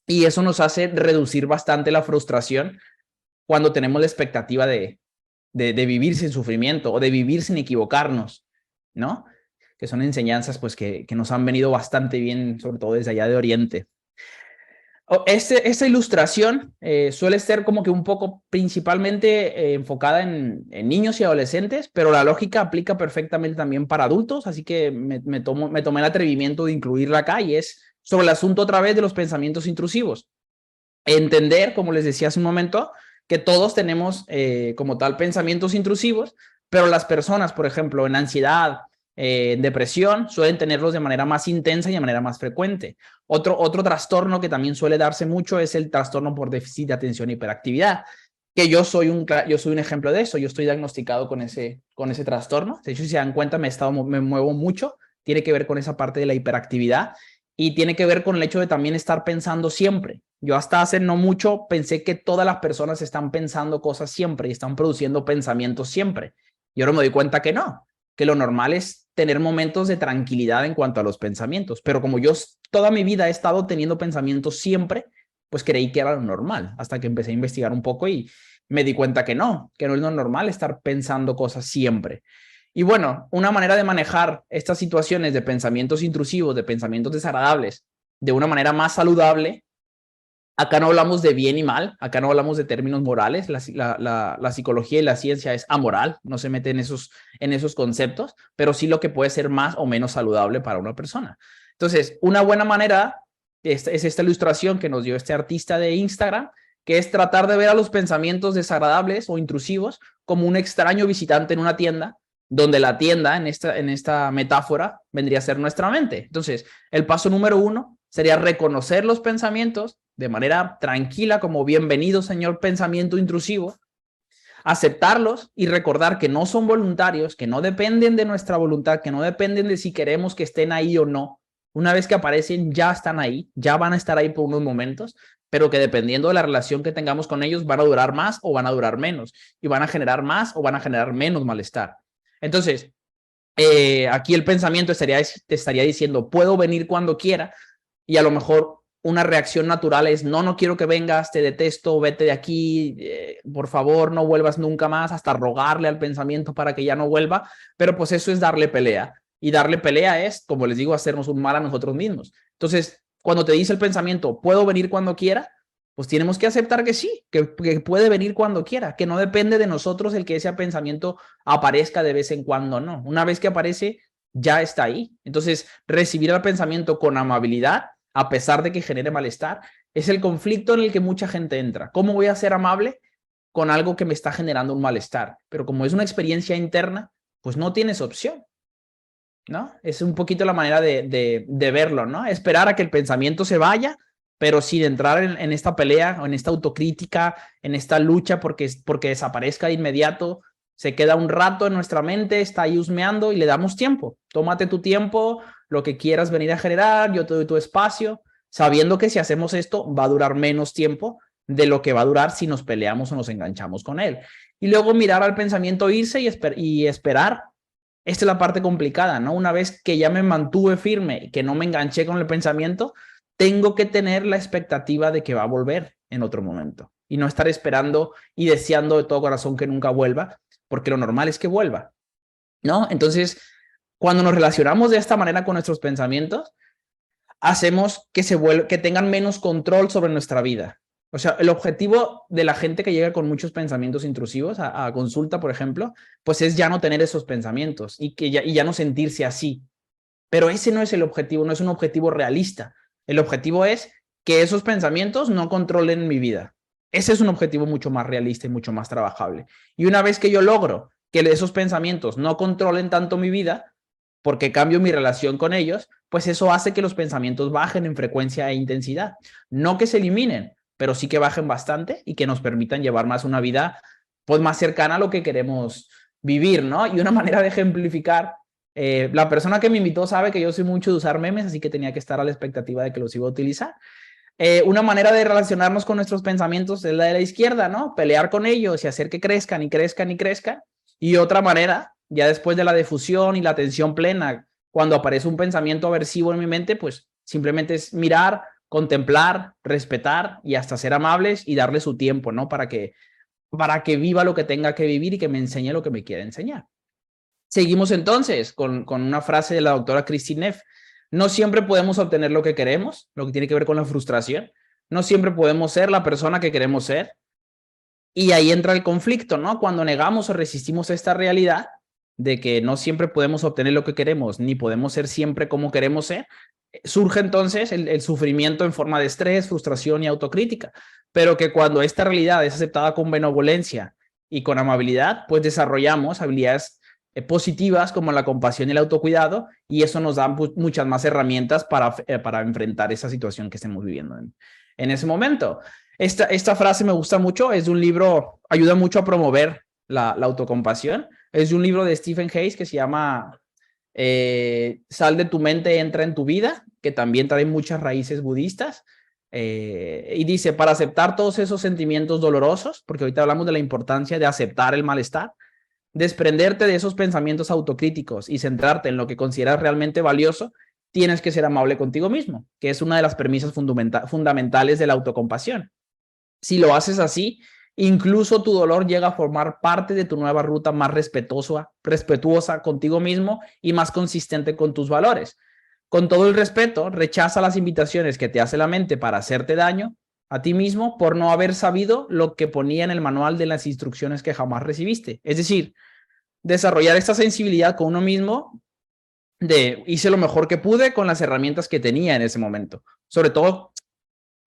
Y eso nos hace reducir bastante la frustración cuando tenemos la expectativa de vivir sin sufrimiento o de vivir sin equivocarnos, ¿no? Que son enseñanzas pues que nos han venido bastante bien, sobre todo desde allá de Oriente. Esta ilustración suele ser como que un poco principalmente enfocada en niños y adolescentes, pero la lógica aplica perfectamente también para adultos, así que me tomé el atrevimiento de incluirla acá, y es sobre el asunto otra vez de los pensamientos intrusivos. Entender, como les decía hace un momento, que todos tenemos como tal pensamientos intrusivos, pero las personas, por ejemplo, en ansiedad, depresión, suelen tenerlos de manera más intensa y de manera más frecuente. Otro trastorno que también suele darse mucho es el trastorno por déficit de atención e hiperactividad, que yo soy un ejemplo de eso. Yo estoy diagnosticado con ese trastorno. De hecho, si se dan cuenta, me muevo mucho. Tiene que ver con esa parte de la hiperactividad y tiene que ver con el hecho de también estar pensando siempre. Yo hasta hace no mucho pensé que todas las personas están pensando cosas siempre y están produciendo pensamientos siempre. Y ahora me doy cuenta que no, que lo normal es tener momentos de tranquilidad en cuanto a los pensamientos. Pero como yo toda mi vida he estado teniendo pensamientos siempre, pues creí que era lo normal, hasta que empecé a investigar un poco y me di cuenta que no es lo normal estar pensando cosas siempre. Y bueno, una manera de manejar estas situaciones de pensamientos intrusivos, de pensamientos desagradables, de una manera más saludable. Acá no hablamos de bien y mal, acá no hablamos de términos morales, la psicología y la ciencia es amoral, no se mete en esos conceptos, pero sí lo que puede ser más o menos saludable para una persona. Entonces, una buena manera es esta ilustración que nos dio este artista de Instagram, que es tratar de ver a los pensamientos desagradables o intrusivos como un extraño visitante en una tienda, donde la tienda, en esta metáfora, vendría a ser nuestra mente. Entonces, el paso número 1 sería reconocer los pensamientos de manera tranquila, como bienvenido, señor pensamiento intrusivo, aceptarlos y recordar que no son voluntarios, que no dependen de nuestra voluntad, que no dependen de si queremos que estén ahí o no. Una vez que aparecen, ya están ahí, ya van a estar ahí por unos momentos, pero que dependiendo de la relación que tengamos con ellos, van a durar más o van a durar menos, y van a generar más o van a generar menos malestar. Entonces, aquí el pensamiento te estaría diciendo, puedo venir cuando quiera, y a lo mejor una reacción natural es, no quiero que vengas, te detesto, vete de aquí, por favor, no vuelvas nunca más, hasta rogarle al pensamiento para que ya no vuelva, pero pues eso es darle pelea, y darle pelea es, como les digo, hacernos un mal a nosotros mismos. Entonces, cuando te dice el pensamiento, puedo venir cuando quiera, pues tenemos que aceptar que sí, que puede venir cuando quiera, que no depende de nosotros el que ese pensamiento aparezca de vez en cuando, no. Una vez que aparece, ya está ahí. Entonces, recibir el pensamiento con amabilidad, a pesar de que genere malestar, es el conflicto en el que mucha gente entra. ¿Cómo voy a ser amable con algo que me está generando un malestar? Pero como es una experiencia interna, pues no tienes opción, ¿no? Es un poquito la manera de verlo, ¿no? Esperar a que el pensamiento se vaya, pero sin entrar en esta pelea o en esta autocrítica, en esta lucha porque desaparezca de inmediato. Se queda un rato en nuestra mente, está ahí husmeando y le damos tiempo. Tómate tu tiempo, lo que quieras venir a generar, yo te doy tu espacio, sabiendo que si hacemos esto va a durar menos tiempo de lo que va a durar si nos peleamos o nos enganchamos con él. Y luego mirar al pensamiento irse y esperar. Esta es la parte complicada, ¿no? Una vez que ya me mantuve firme y que no me enganché con el pensamiento, tengo que tener la expectativa de que va a volver en otro momento y no estar esperando y deseando de todo corazón que nunca vuelva, porque lo normal es que vuelva, ¿no? Entonces, cuando nos relacionamos de esta manera con nuestros pensamientos, hacemos que tengan menos control sobre nuestra vida. O sea, el objetivo de la gente que llega con muchos pensamientos intrusivos a consulta, por ejemplo, pues es ya no tener esos pensamientos y ya no sentirse así. Pero ese no es el objetivo, no es un objetivo realista. El objetivo es que esos pensamientos no controlen mi vida. Ese es un objetivo mucho más realista y mucho más trabajable. Y una vez que yo logro que esos pensamientos no controlen tanto mi vida, porque cambio mi relación con ellos, pues eso hace que los pensamientos bajen en frecuencia e intensidad. No que se eliminen, pero sí que bajen bastante y que nos permitan llevar más una vida pues más cercana a lo que queremos vivir, ¿no? Y una manera de ejemplificar, la persona que me invitó sabe que yo soy mucho de usar memes, así que tenía que estar a la expectativa de que los iba a utilizar. Una manera de relacionarnos con nuestros pensamientos es la de la izquierda, ¿no? Pelear con ellos y hacer que crezcan y crezcan y crezcan. Y otra manera, ya después de la difusión y la atención plena, cuando aparece un pensamiento aversivo en mi mente, pues simplemente es mirar, contemplar, respetar y hasta ser amables y darle su tiempo, ¿no? Para que viva lo que tenga que vivir y que me enseñe lo que me quiere enseñar. Seguimos entonces con una frase de la doctora Christine Neff. No siempre podemos obtener lo que queremos, lo que tiene que ver con la frustración. No siempre podemos ser la persona que queremos ser. Y ahí entra el conflicto, ¿no? Cuando negamos o resistimos esta realidad de que no siempre podemos obtener lo que queremos, ni podemos ser siempre como queremos ser, surge entonces el sufrimiento en forma de estrés, frustración y autocrítica. Pero que cuando esta realidad es aceptada con benevolencia y con amabilidad, pues desarrollamos habilidades positivas como la compasión y el autocuidado, y eso nos da muchas más herramientas para enfrentar esa situación que estemos viviendo en ese momento. Esta frase me gusta mucho, es de un libro, ayuda mucho a promover la autocompasión, es de un libro de Stephen Hayes que se llama Sal de tu mente, entra en tu vida, que también trae muchas raíces budistas. Y dice, para aceptar todos esos sentimientos dolorosos, porque ahorita hablamos de la importancia de aceptar el malestar, desprenderte de esos pensamientos autocríticos y centrarte en lo que consideras realmente valioso, tienes que ser amable contigo mismo, que es una de las premisas fundamentales de la autocompasión. Si lo haces así, incluso tu dolor llega a formar parte de tu nueva ruta más respetuosa contigo mismo y más consistente con tus valores. Con todo el respeto, rechaza las invitaciones que te hace la mente para hacerte daño a ti mismo por no haber sabido lo que ponía en el manual de las instrucciones que jamás recibiste. Es decir, desarrollar esta sensibilidad con uno mismo de hice lo mejor que pude con las herramientas que tenía en ese momento. Sobre todo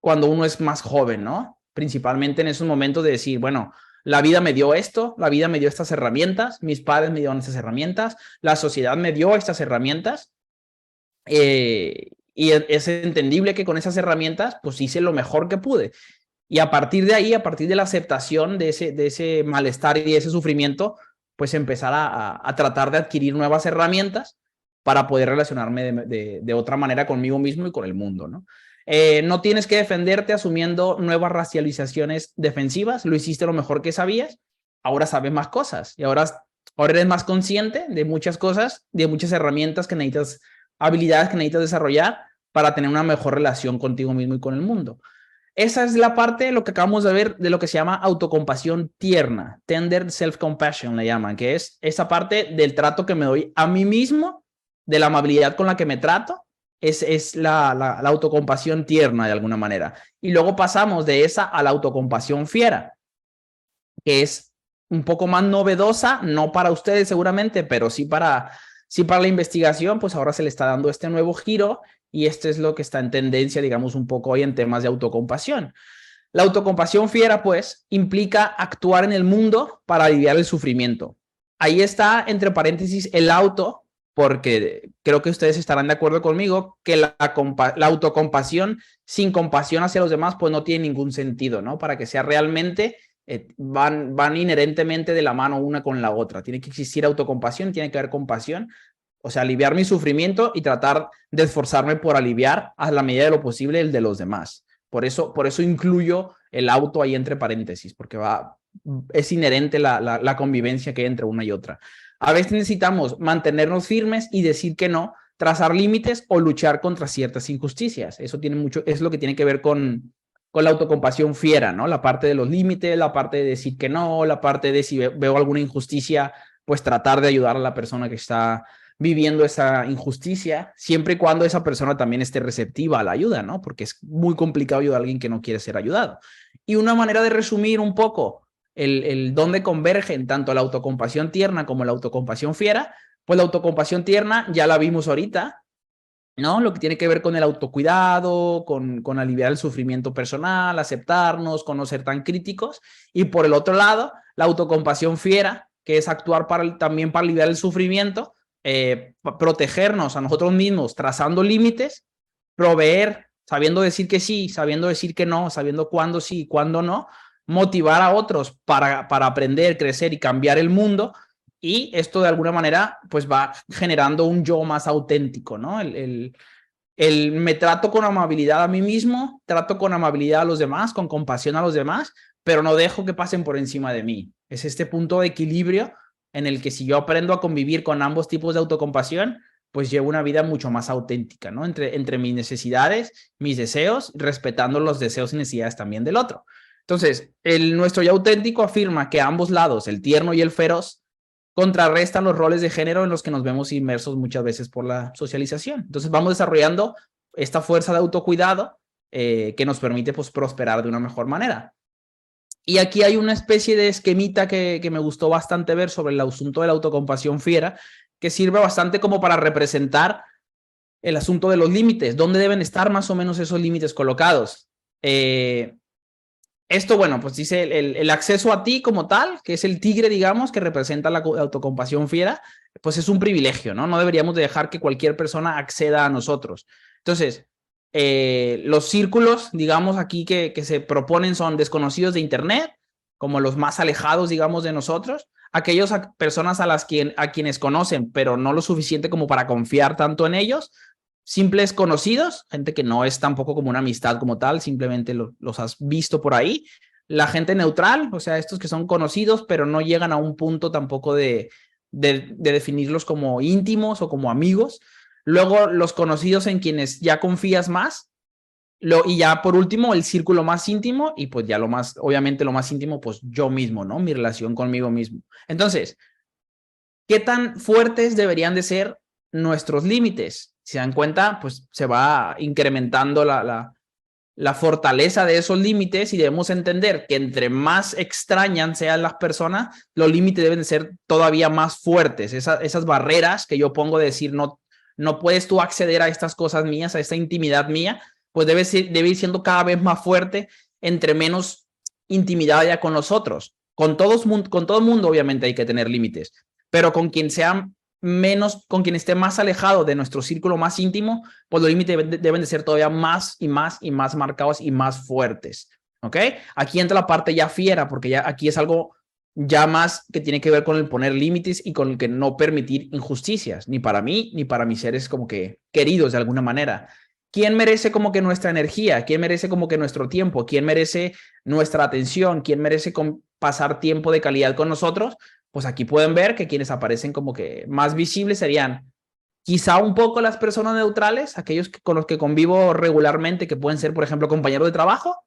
cuando uno es más joven, ¿no? Principalmente en esos momentos de decir, bueno, la vida me dio esto, la vida me dio estas herramientas, mis padres me dieron estas herramientas, la sociedad me dio estas herramientas, y es entendible que con esas herramientas, pues hice lo mejor que pude. Y a partir de ahí, a partir de la aceptación de ese malestar y de ese sufrimiento, pues empezar a tratar de adquirir nuevas herramientas para poder relacionarme de otra manera conmigo mismo y con el mundo, ¿no? No tienes que defenderte asumiendo nuevas racializaciones defensivas, lo hiciste lo mejor que sabías, ahora sabes más cosas y ahora eres más consciente de muchas cosas, de muchas herramientas que necesitas, habilidades que necesitas desarrollar para tener una mejor relación contigo mismo y con el mundo. Esa es la parte de lo que acabamos de ver de lo que se llama autocompasión tierna, tender self-compassion le llaman, que es esa parte del trato que me doy a mí mismo, de la amabilidad con la que me trato, es la autocompasión tierna de alguna manera. Y luego pasamos de esa a la autocompasión fiera, que es un poco más novedosa, no para ustedes seguramente, pero sí para la investigación, pues ahora se le está dando este nuevo giro y esto es lo que está en tendencia, digamos, un poco hoy en temas de autocompasión. La autocompasión fiera, pues, implica actuar en el mundo para aliviar el sufrimiento. Ahí está, entre paréntesis, el auto, porque creo que ustedes estarán de acuerdo conmigo que la autocompasión sin compasión hacia los demás, pues no tiene ningún sentido, ¿no? Para que sea realmente van inherentemente de la mano una con la otra. Tiene que existir autocompasión, tiene que haber compasión, o sea, aliviar mi sufrimiento y tratar de esforzarme por aliviar a la medida de lo posible el de los demás. Por eso incluyo el auto ahí entre paréntesis, porque es inherente la convivencia que hay entre una y otra. A veces necesitamos mantenernos firmes y decir que no, trazar límites o luchar contra ciertas injusticias. Eso tiene mucho, es lo que tiene que ver con la autocompasión fiera, ¿no? La parte de los límites, la parte de decir que no, la parte de si veo alguna injusticia, pues tratar de ayudar a la persona que está viviendo esa injusticia, siempre y cuando esa persona también esté receptiva a la ayuda, ¿no? Porque es muy complicado ayudar a alguien que no quiere ser ayudado. Y una manera de resumir un poco el dónde convergen tanto la autocompasión tierna como la autocompasión fiera, pues la autocompasión tierna ya la vimos ahorita, ¿no? Lo que tiene que ver con el autocuidado, con aliviar el sufrimiento personal, aceptarnos, con no ser tan críticos. Y por el otro lado, la autocompasión fiera, que es actuar también para aliviar el sufrimiento, protegernos a nosotros mismos, trazando límites, proveer, sabiendo decir que sí, sabiendo decir que no, sabiendo cuándo sí y cuándo no, motivar a otros para aprender, crecer y cambiar el mundo. Y esto de alguna manera pues va generando un yo más auténtico, ¿no? Me trato con amabilidad a mí mismo, trato con amabilidad a los demás, con compasión a los demás, pero no dejo que pasen por encima de mí. Es este punto de equilibrio en el que si yo aprendo a convivir con ambos tipos de autocompasión, pues llevo una vida mucho más auténtica, ¿no? Entre mis necesidades, mis deseos, respetando los deseos y necesidades también del otro. Entonces, nuestro yo auténtico afirma que ambos lados, el tierno y el feroz, contrarrestan los roles de género en los que nos vemos inmersos muchas veces por la socialización. Entonces vamos desarrollando esta fuerza de autocuidado que nos permite pues, prosperar de una mejor manera. Y aquí hay una especie de esquemita que me gustó bastante ver sobre el asunto de la autocompasión fiera, que sirve bastante como para representar el asunto de los límites, dónde deben estar más o menos esos límites colocados. esto, bueno, pues dice el acceso a ti como tal, que es el tigre, digamos, que representa la autocompasión fiera, pues es un privilegio, ¿no? No deberíamos de dejar que cualquier persona acceda a nosotros. Entonces, los círculos, digamos, aquí que se proponen son desconocidos de Internet, como los más alejados, digamos, de nosotros, aquellas personas a quienes conocen, pero no lo suficiente como para confiar tanto en ellos, simples conocidos, gente que no es tampoco como una amistad como tal, simplemente los has visto por ahí. La gente neutral, o sea, estos que son conocidos, pero no llegan a un punto tampoco de definirlos como íntimos o como amigos. Luego, los conocidos en quienes ya confías más. Y ya por último, el círculo más íntimo y pues ya lo más, obviamente lo más íntimo, pues yo mismo, ¿no? Mi relación conmigo mismo. Entonces, ¿qué tan fuertes deberían de ser nuestros límites? Si se dan cuenta, pues se va incrementando la fortaleza de esos límites y debemos entender que entre más extrañan sean las personas, los límites deben de ser todavía más fuertes. Esas barreras que yo pongo de decir, no, no puedes tú acceder a estas cosas mías, a esta intimidad mía, pues debe ir siendo cada vez más fuerte entre menos intimidad haya con los otros. Con todo el mundo, obviamente, hay que tener límites, pero con quien sea menos, con quien esté más alejado de nuestro círculo más íntimo, pues los límites deben de ser todavía más y más y más marcados y más fuertes. ¿Ok? Aquí entra la parte ya fiera, porque ya aquí es algo ya más que tiene que ver con el poner límites y con el que no permitir injusticias, ni para mí, ni para mis seres como que queridos de alguna manera. ¿Quién merece como que nuestra energía? ¿Quién merece como que nuestro tiempo? ¿Quién merece nuestra atención? ¿Quién merece pasar tiempo de calidad con nosotros? Pues aquí pueden ver que quienes aparecen como que más visibles serían quizá un poco las personas neutrales, aquellos con los que convivo regularmente, que pueden ser, por ejemplo, compañeros de trabajo,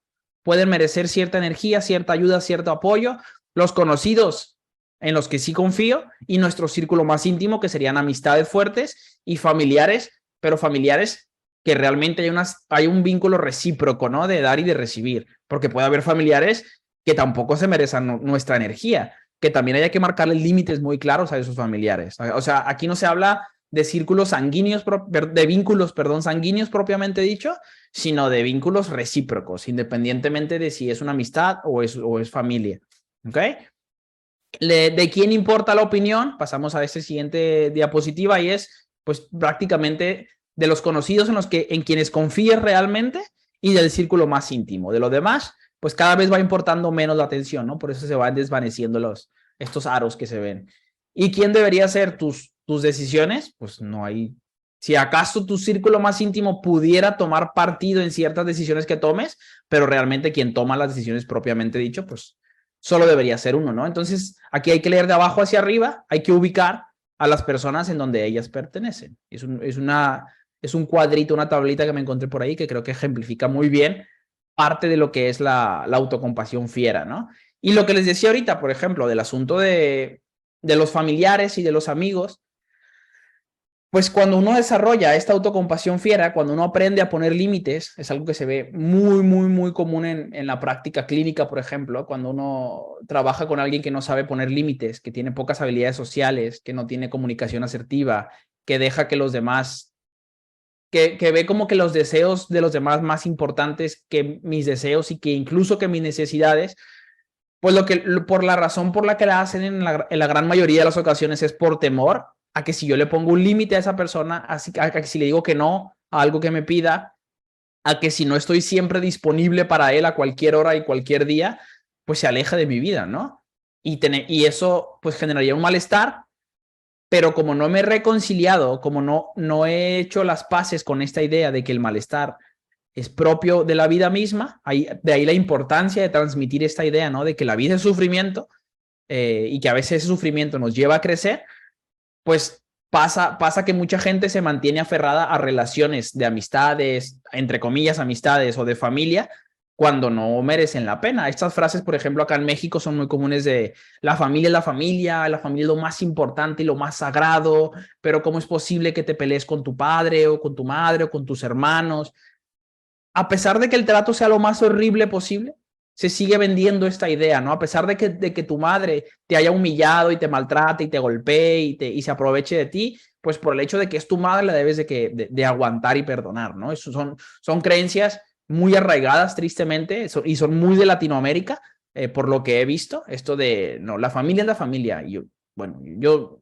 pueden merecer cierta energía, cierta ayuda, cierto apoyo. Los conocidos en los que sí confío y nuestro círculo más íntimo, que serían amistades fuertes y familiares, pero familiares que realmente hay un vínculo recíproco, ¿no? De dar y de recibir, porque puede haber familiares que tampoco se merecen nuestra energía, que también haya que marcarles límites muy claros a esos familiares. O sea, aquí no se habla de círculos sanguíneos, de vínculos, perdón, sanguíneos propiamente dicho, sino de vínculos recíprocos, independientemente de si es una amistad o es familia. ¿Ok? ¿De quién importa la opinión? Pasamos a esta siguiente diapositiva y es, pues, prácticamente de los conocidos en quienes confíes realmente y del círculo más íntimo. De los demás, pues cada vez va importando menos la atención, ¿no? Por eso se van desvaneciendo estos aros que se ven. ¿Y quién debería ser tus decisiones? Pues no hay. Si acaso tu círculo más íntimo pudiera tomar partido en ciertas decisiones que tomes, pero realmente quien toma las decisiones propiamente dicho, pues solo debería ser uno, ¿no? Entonces, aquí hay que leer de abajo hacia arriba, hay que ubicar a las personas en donde ellas pertenecen. Es un cuadrito, una tablita que me encontré por ahí que creo que ejemplifica muy bien parte de lo que es la autocompasión fiera, ¿no? Y lo que les decía ahorita, por ejemplo, del asunto de los familiares y de los amigos, pues cuando uno desarrolla esta autocompasión fiera, cuando uno aprende a poner límites, es algo que se ve muy, muy, muy común en la práctica clínica, por ejemplo, cuando uno trabaja con alguien que no sabe poner límites, que tiene pocas habilidades sociales, que no tiene comunicación asertiva, que deja que los demás, que ve como que los deseos de los demás más importantes que mis deseos y que incluso que mis necesidades, pues por la razón por la que la hacen en la gran mayoría de las ocasiones es por temor a que si yo le pongo un límite a esa persona, a que si le digo que no a algo que me pida, a que si no estoy siempre disponible para él a cualquier hora y cualquier día, pues se aleja de mi vida, ¿no? Y eso pues generaría un malestar, pero como no me he reconciliado, como no he hecho las paces con esta idea de que el malestar es propio de la vida misma, de ahí la importancia de transmitir esta idea, ¿no? De que la vida es sufrimiento y que a veces ese sufrimiento nos lleva a crecer, pues pasa que mucha gente se mantiene aferrada a relaciones de amistades, entre comillas, amistades o de familia, cuando no merecen la pena. Estas frases, por ejemplo, acá en México son muy comunes de la familia es la familia es lo más importante y lo más sagrado, pero ¿cómo es posible que te pelees con tu padre o con tu madre o con tus hermanos? A pesar de que el trato sea lo más horrible posible, se sigue vendiendo esta idea, ¿no? A pesar de que tu madre te haya humillado y te maltrate y te golpee y se aproveche de ti, pues por el hecho de que es tu madre la debes de aguantar y perdonar, ¿no? Eso son creencias muy arraigadas tristemente y son muy de Latinoamérica, por lo que he visto, esto de, no, la familia es la familia. Y yo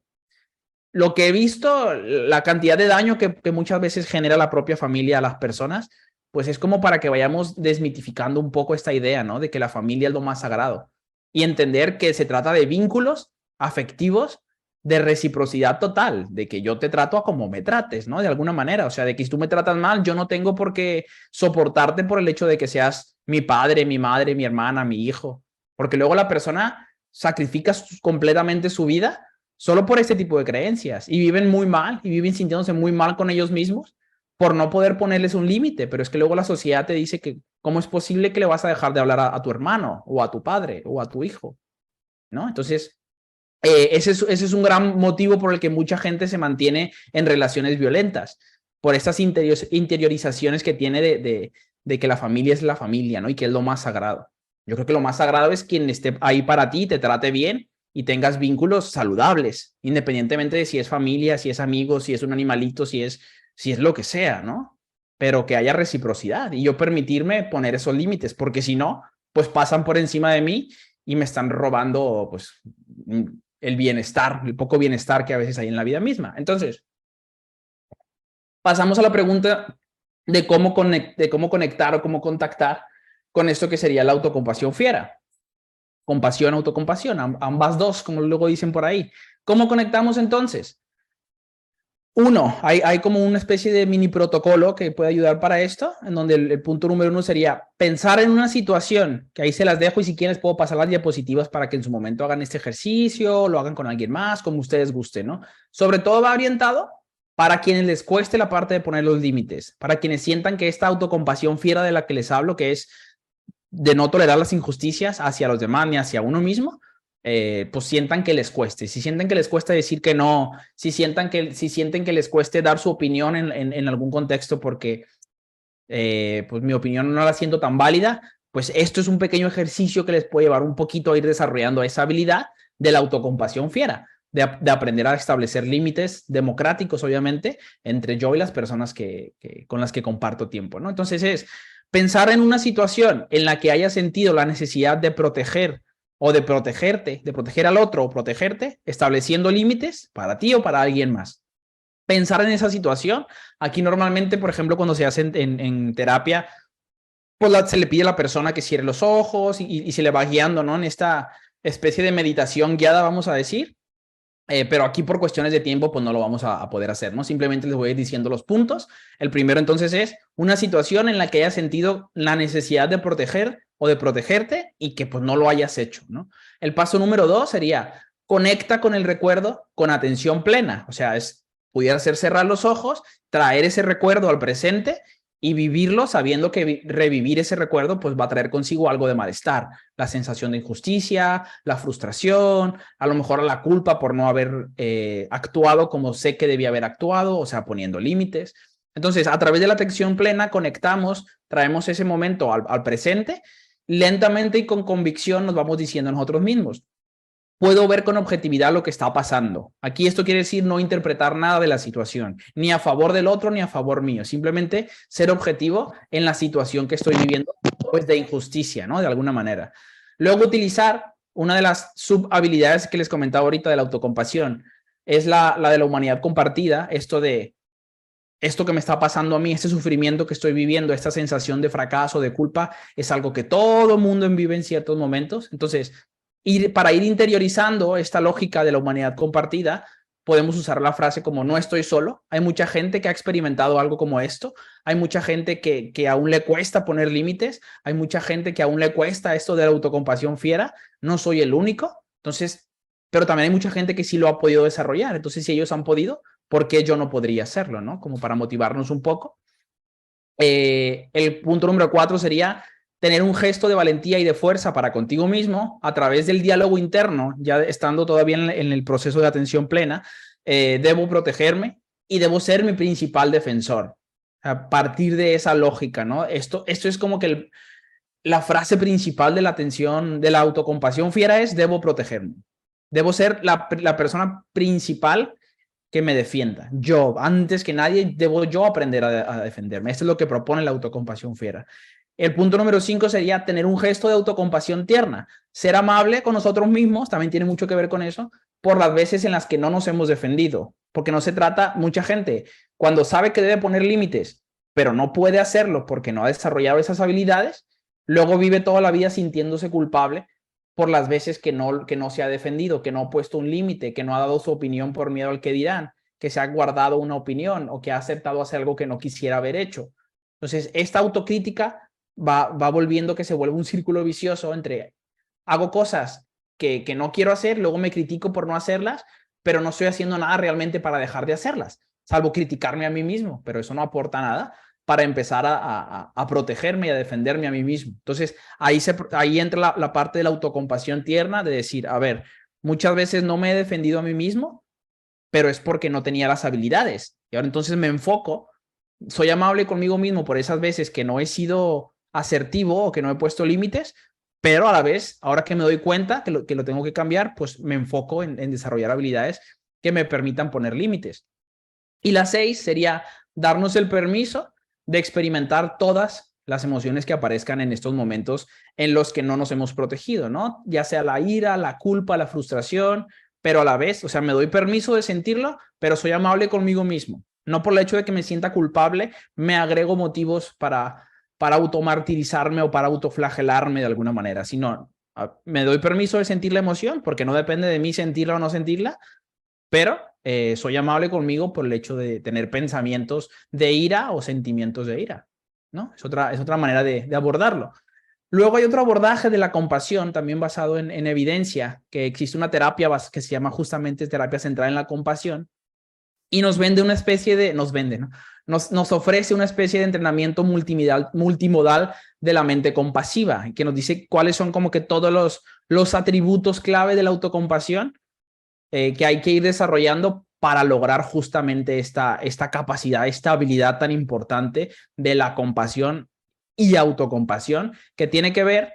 lo que he visto, la cantidad de daño que muchas veces genera la propia familia a las personas, pues es como para que vayamos desmitificando un poco esta idea, ¿no? De que la familia es lo más sagrado y entender que se trata de vínculos afectivos de reciprocidad total, de que yo te trato a como me trates, ¿no? De alguna manera, o sea, de que si tú me tratas mal, yo no tengo por qué soportarte por el hecho de que seas mi padre, mi madre, mi hermana, mi hijo, porque luego la persona sacrifica completamente su vida solo por este tipo de creencias y viven muy mal y viven sintiéndose muy mal con ellos mismos por no poder ponerles un límite, pero es que luego la sociedad te dice que cómo es posible que le vas a dejar de hablar a tu hermano o a tu padre o a tu hijo, ¿no? Entonces, ese es un gran motivo por el que mucha gente se mantiene en relaciones violentas, por estas interiorizaciones que tiene de que la familia es la familia, ¿no? Y que es lo más sagrado. Yo creo que lo más sagrado es quien esté ahí para ti, te trate bien y tengas vínculos saludables, independientemente de si es familia, si es amigo, si es un animalito, si es lo que sea, ¿no? Pero que haya reciprocidad y yo permitirme poner esos límites, porque si no, pues pasan por encima de mí y me están robando, pues, el bienestar, el poco bienestar que a veces hay en la vida misma. Entonces, pasamos a la pregunta de cómo conectar o cómo contactar con esto que sería la autocompasión fiera. Compasión, autocompasión, ambas dos, como luego dicen por ahí. ¿Cómo conectamos entonces? Uno, hay como una especie de mini protocolo que puede ayudar para esto, en donde el punto número uno sería pensar en una situación, que ahí se las dejo y si quieres puedo pasar las diapositivas para que en su momento hagan este ejercicio, lo hagan con alguien más, como ustedes gusten, ¿no? Sobre todo va orientado para quienes les cueste la parte de poner los límites, para quienes sientan que esta autocompasión fiera de la que les hablo, que es de no tolerar las injusticias hacia los demás ni hacia uno mismo, pues sientan que les cueste. Si sienten que les cuesta decir que no, si sienten que les cueste dar su opinión en algún contexto porque pues mi opinión no la siento tan válida, pues esto es un pequeño ejercicio que les puede llevar un poquito a ir desarrollando esa habilidad de la autocompasión fiera, de aprender a establecer límites democráticos, obviamente, entre yo y las personas con las que comparto tiempo, ¿no? Entonces es pensar en una situación en la que haya sentido la necesidad de proteger o de protegerte, de proteger al otro o protegerte, estableciendo límites para ti o para alguien más. Pensar en esa situación. Aquí normalmente, por ejemplo, cuando se hace en terapia, pues se le pide a la persona que cierre los ojos y se le va guiando, ¿no? En esta especie de meditación guiada, vamos a decir. Pero aquí por cuestiones de tiempo, pues no lo vamos a poder hacer, ¿no? Simplemente les voy a ir diciendo los puntos. El primero entonces es una situación en la que hayas sentido la necesidad de proteger o de protegerte y que pues no lo hayas hecho, ¿no? El paso número 2 sería conecta con el recuerdo con atención plena, o sea, pudiera ser cerrar los ojos, traer ese recuerdo al presente y vivirlo sabiendo que revivir ese recuerdo pues va a traer consigo algo de malestar, la sensación de injusticia, la frustración, a lo mejor la culpa por no haber actuado como sé que debía haber actuado, o sea, poniendo límites. Entonces, a través de la atención plena conectamos, traemos ese momento al presente, lentamente y con convicción nos vamos diciendo nosotros mismos, puedo ver con objetividad lo que está pasando. Aquí esto quiere decir no interpretar nada de la situación, ni a favor del otro ni a favor mío, simplemente ser objetivo en la situación que estoy viviendo, pues de injusticia, ¿no? De alguna manera. Luego utilizar una de las subhabilidades que les comentaba ahorita de la autocompasión, es la de la humanidad compartida, esto que me está pasando a mí, este sufrimiento que estoy viviendo, esta sensación de fracaso, de culpa, es algo que todo mundo vive en ciertos momentos. Entonces, para ir interiorizando esta lógica de la humanidad compartida, podemos usar la frase como no estoy solo. Hay mucha gente que ha experimentado algo como esto. Hay mucha gente que aún le cuesta poner límites. Hay mucha gente que aún le cuesta esto de la autocompasión fiera. No soy el único. Entonces, pero también hay mucha gente que sí lo ha podido desarrollar. Entonces, si ellos han podido, ¿por qué yo no podría hacerlo? ¿No? Como para motivarnos un poco. El punto número 4 sería tener un gesto de valentía y de fuerza para contigo mismo a través del diálogo interno, ya estando todavía en el proceso de atención plena. Debo protegerme y debo ser mi principal defensor. A partir de esa lógica, ¿no? Esto es como que la frase principal de la atención, de la autocompasión fiera es debo protegerme. Debo ser la persona principal que me defienda. Yo, antes que nadie, debo yo aprender a defenderme. Esto es lo que propone la autocompasión fiera. El punto número 5 sería tener un gesto de autocompasión tierna. Ser amable con nosotros mismos también tiene mucho que ver con eso, por las veces en las que no nos hemos defendido. Porque no se trata, mucha gente, cuando sabe que debe poner límites, pero no puede hacerlo porque no ha desarrollado esas habilidades, luego vive toda la vida sintiéndose culpable por las veces que no se ha defendido, que no ha puesto un límite, que no ha dado su opinión por miedo al que dirán, que se ha guardado una opinión o que ha aceptado hacer algo que no quisiera haber hecho. Entonces, esta autocrítica va volviendo que se vuelve un círculo vicioso entre hago cosas que no quiero hacer, luego me critico por no hacerlas, pero no estoy haciendo nada realmente para dejar de hacerlas, salvo criticarme a mí mismo, pero eso no aporta nada para empezar a protegerme y a defenderme a mí mismo. Entonces, ahí entra la parte de la autocompasión tierna, de decir, a ver, muchas veces no me he defendido a mí mismo, pero es porque no tenía las habilidades. Y ahora entonces me enfoco, soy amable conmigo mismo por esas veces que no he sido asertivo o que no he puesto límites, pero a la vez, ahora que me doy cuenta que lo tengo que cambiar, pues me enfoco en desarrollar habilidades que me permitan poner límites. Y la 6 sería darnos el permiso de experimentar todas las emociones que aparezcan en estos momentos en los que no nos hemos protegido, ¿no? Ya sea la ira, la culpa, la frustración, pero a la vez, o sea, me doy permiso de sentirlo, pero soy amable conmigo mismo. No por el hecho de que me sienta culpable, me agrego motivos para automartirizarme o para autoflagelarme de alguna manera, sino me doy permiso de sentir la emoción, porque no depende de mí sentirla o no sentirla, pero soy amable conmigo por el hecho de tener pensamientos de ira o sentimientos de ira, ¿no? Es otra manera de abordarlo. Luego hay otro abordaje de la compasión, también basado en evidencia, que existe una terapia que se llama justamente terapia centrada en la compasión, y nos vende una especie de, nos vende, ¿no? Nos ofrece una especie de entrenamiento multimodal de la mente compasiva, que nos dice cuáles son como que todos los atributos clave de la autocompasión que hay que ir desarrollando para lograr justamente esta capacidad, esta habilidad tan importante de la compasión y autocompasión, que tiene que ver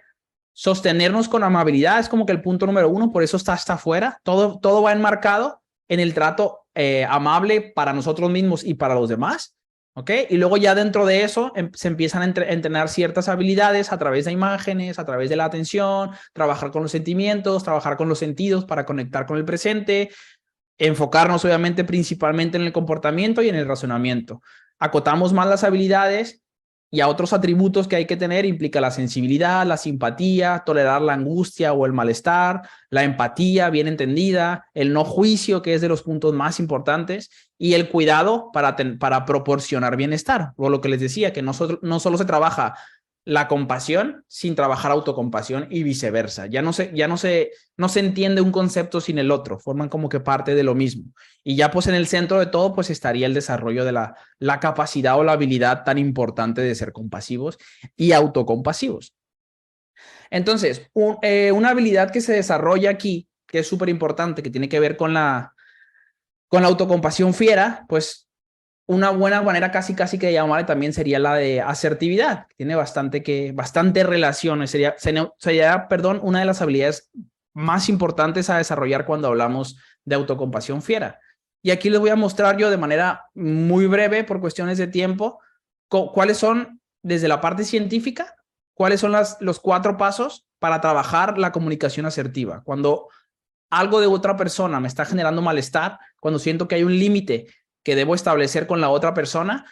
sostenernos con amabilidad, es como que el punto número 1, por eso está hasta afuera, todo va enmarcado en el trato amable para nosotros mismos y para los demás, ¿ok? Y luego ya dentro de eso se empiezan a entrenar ciertas habilidades a través de imágenes, a través de la atención, trabajar con los sentimientos, trabajar con los sentidos para conectar con el presente, enfocarnos obviamente principalmente en el comportamiento y en el razonamiento. Acotamos más las habilidades y a otros atributos que hay que tener implica la sensibilidad, la simpatía, tolerar la angustia o el malestar, la empatía bien entendida, el no juicio, que es de los puntos más importantes, y el cuidado para proporcionar bienestar. O lo que les decía, que no solo se trabaja la compasión sin trabajar autocompasión y viceversa. No se entiende un concepto sin el otro, forman como que parte de lo mismo. Y ya pues en el centro de todo pues estaría el desarrollo de la capacidad o la habilidad tan importante de ser compasivos y autocompasivos. Entonces, una habilidad que se desarrolla aquí, que es súper importante, que tiene que ver con la autocompasión fiera, pues una buena manera casi que de llamarle también sería la de asertividad. Tiene bastante relaciones. Sería, una de las habilidades más importantes a desarrollar cuando hablamos de autocompasión fiera. Y aquí les voy a mostrar yo de manera muy breve, por cuestiones de tiempo, cuáles son, desde la parte científica, cuáles son los 4 pasos para trabajar la comunicación asertiva. Cuando algo de otra persona me está generando malestar, cuando siento que hay un límite que debo establecer con la otra persona,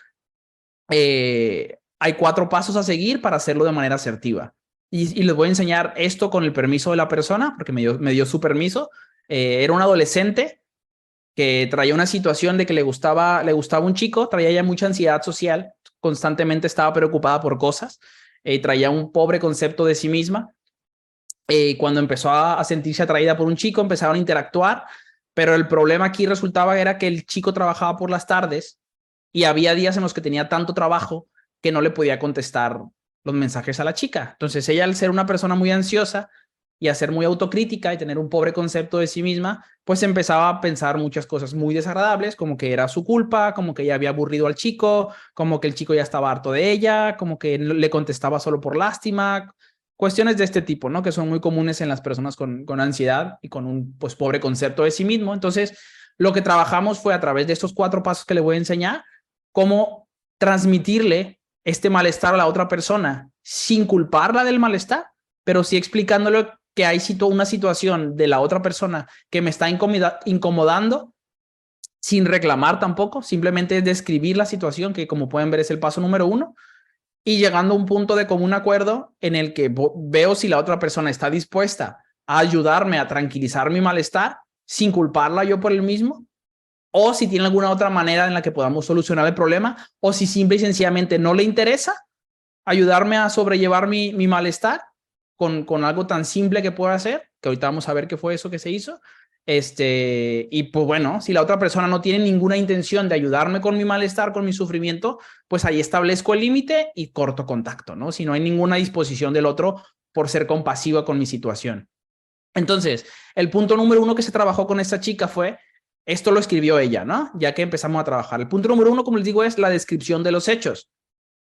hay 4 pasos a seguir para hacerlo de manera asertiva. Y les voy a enseñar esto con el permiso de la persona, porque me dio su permiso. Era un adolescente que traía una situación de que le gustaba un chico, traía ya mucha ansiedad social, constantemente estaba preocupada por cosas, traía un pobre concepto de sí misma. Cuando empezó a sentirse atraída por un chico, empezaron a interactuar, pero el problema aquí resultaba era que el chico trabajaba por las tardes y había días en los que tenía tanto trabajo que no le podía contestar los mensajes a la chica. Entonces ella, al ser una persona muy ansiosa y a ser muy autocrítica y tener un pobre concepto de sí misma, pues empezaba a pensar muchas cosas muy desagradables, como que era su culpa, como que ella había aburrido al chico, como que el chico ya estaba harto de ella, como que le contestaba solo por lástima, cuestiones de este tipo, ¿no? Que son muy comunes en las personas con ansiedad y con un pues pobre concepto de sí mismo. Entonces, lo que trabajamos fue a través de estos 4 pasos que le voy a enseñar, cómo transmitirle este malestar a la otra persona sin culparla del malestar, pero sí explicándole que hay una situación de la otra persona que me está incomodando, sin reclamar tampoco, simplemente es describir la situación, que como pueden ver es el paso número 1, y llegando a un punto de común acuerdo en el que veo si la otra persona está dispuesta a ayudarme a tranquilizar mi malestar sin culparla yo por el mismo, o si tiene alguna otra manera en la que podamos solucionar el problema, o si simple y sencillamente no le interesa ayudarme a sobrellevar mi malestar con algo tan simple que pueda hacer, que ahorita vamos a ver qué fue eso que se hizo. Y pues bueno, si la otra persona no tiene ninguna intención de ayudarme con mi malestar, con mi sufrimiento, pues ahí establezco el límite y corto contacto, ¿no? Si no hay ninguna disposición del otro por ser compasiva con mi situación. Entonces, el punto número 1 que se trabajó con esta chica fue, esto lo escribió ella, ¿no? Ya que empezamos a trabajar. El punto número 1, como les digo, es la descripción de los hechos,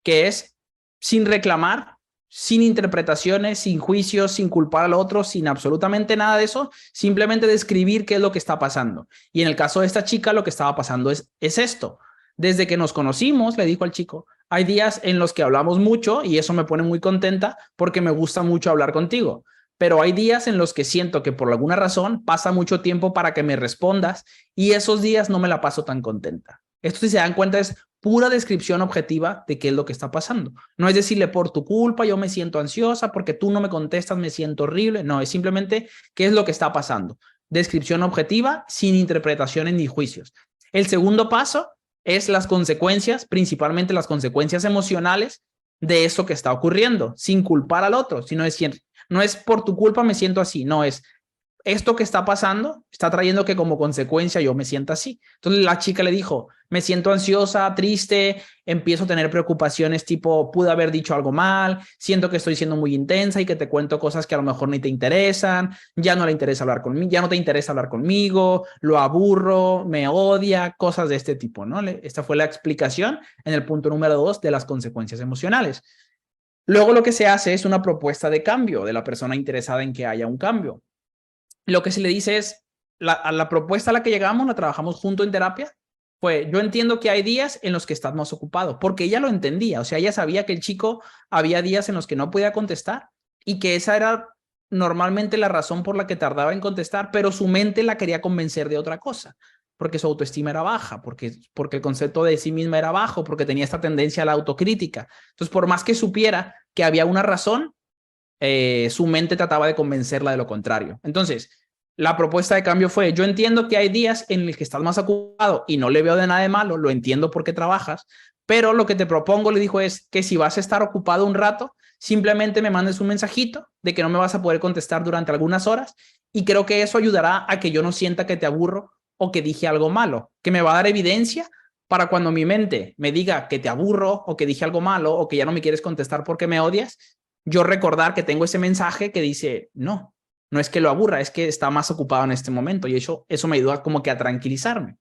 que es sin reclamar, sin interpretaciones, sin juicios, sin culpar al otro, sin absolutamente nada de eso, simplemente describir qué es lo que está pasando. Y en el caso de esta chica, lo que estaba pasando es esto. Desde que nos conocimos, le dijo al chico, hay días en los que hablamos mucho y eso me pone muy contenta porque me gusta mucho hablar contigo. Pero hay días en los que siento que por alguna razón pasa mucho tiempo para que me respondas y esos días no me la paso tan contenta. Esto, si se dan cuenta, es pura descripción objetiva de qué es lo que está pasando. No es decirle, por tu culpa yo me siento ansiosa, porque tú no me contestas me siento horrible. No, es simplemente qué es lo que está pasando. Descripción objetiva, sin interpretaciones ni juicios. El segundo paso es las consecuencias, principalmente las consecuencias emocionales de eso que está ocurriendo, sin culpar al otro, sino decir, no es por tu culpa me siento así, no es esto que está pasando está trayendo que como consecuencia yo me sienta así. Entonces la chica le dijo, me siento ansiosa, triste, empiezo a tener preocupaciones tipo, pude haber dicho algo mal, siento que estoy siendo muy intensa y que te cuento cosas que a lo mejor ni te interesan, ya no le interesa hablar conmigo, ya no te interesa hablar conmigo, lo aburro, me odia, cosas de este tipo, ¿no? Esta fue la explicación en el punto número 2 de las consecuencias emocionales. Luego lo que se hace es una propuesta de cambio de la persona interesada en que haya un cambio. Lo que se le dice es, a la propuesta a la que llegamos, la trabajamos junto en terapia, fue, yo entiendo que hay días en los que estás más ocupado, porque ella lo entendía, o sea, ella sabía que el chico había días en los que no podía contestar y que esa era normalmente la razón por la que tardaba en contestar, pero su mente la quería convencer de otra cosa, porque su autoestima era baja, porque el concepto de sí misma era bajo, porque tenía esta tendencia a la autocrítica. Entonces, por más que supiera que había una razón, su mente trataba de convencerla de lo contrario. Entonces, la propuesta de cambio fue, yo entiendo que hay días en los que estás más ocupado y no le veo de nada de malo, lo entiendo porque trabajas, pero lo que te propongo, le dijo, es que si vas a estar ocupado un rato, simplemente me mandes un mensajito de que no me vas a poder contestar durante algunas horas y creo que eso ayudará a que yo no sienta que te aburro o que dije algo malo, que me va a dar evidencia para cuando mi mente me diga que te aburro o que dije algo malo o que ya no me quieres contestar porque me odias, yo recordar que tengo ese mensaje que dice, no es que lo aburra, es que está más ocupado en este momento y eso me ayuda como que a tranquilizarme.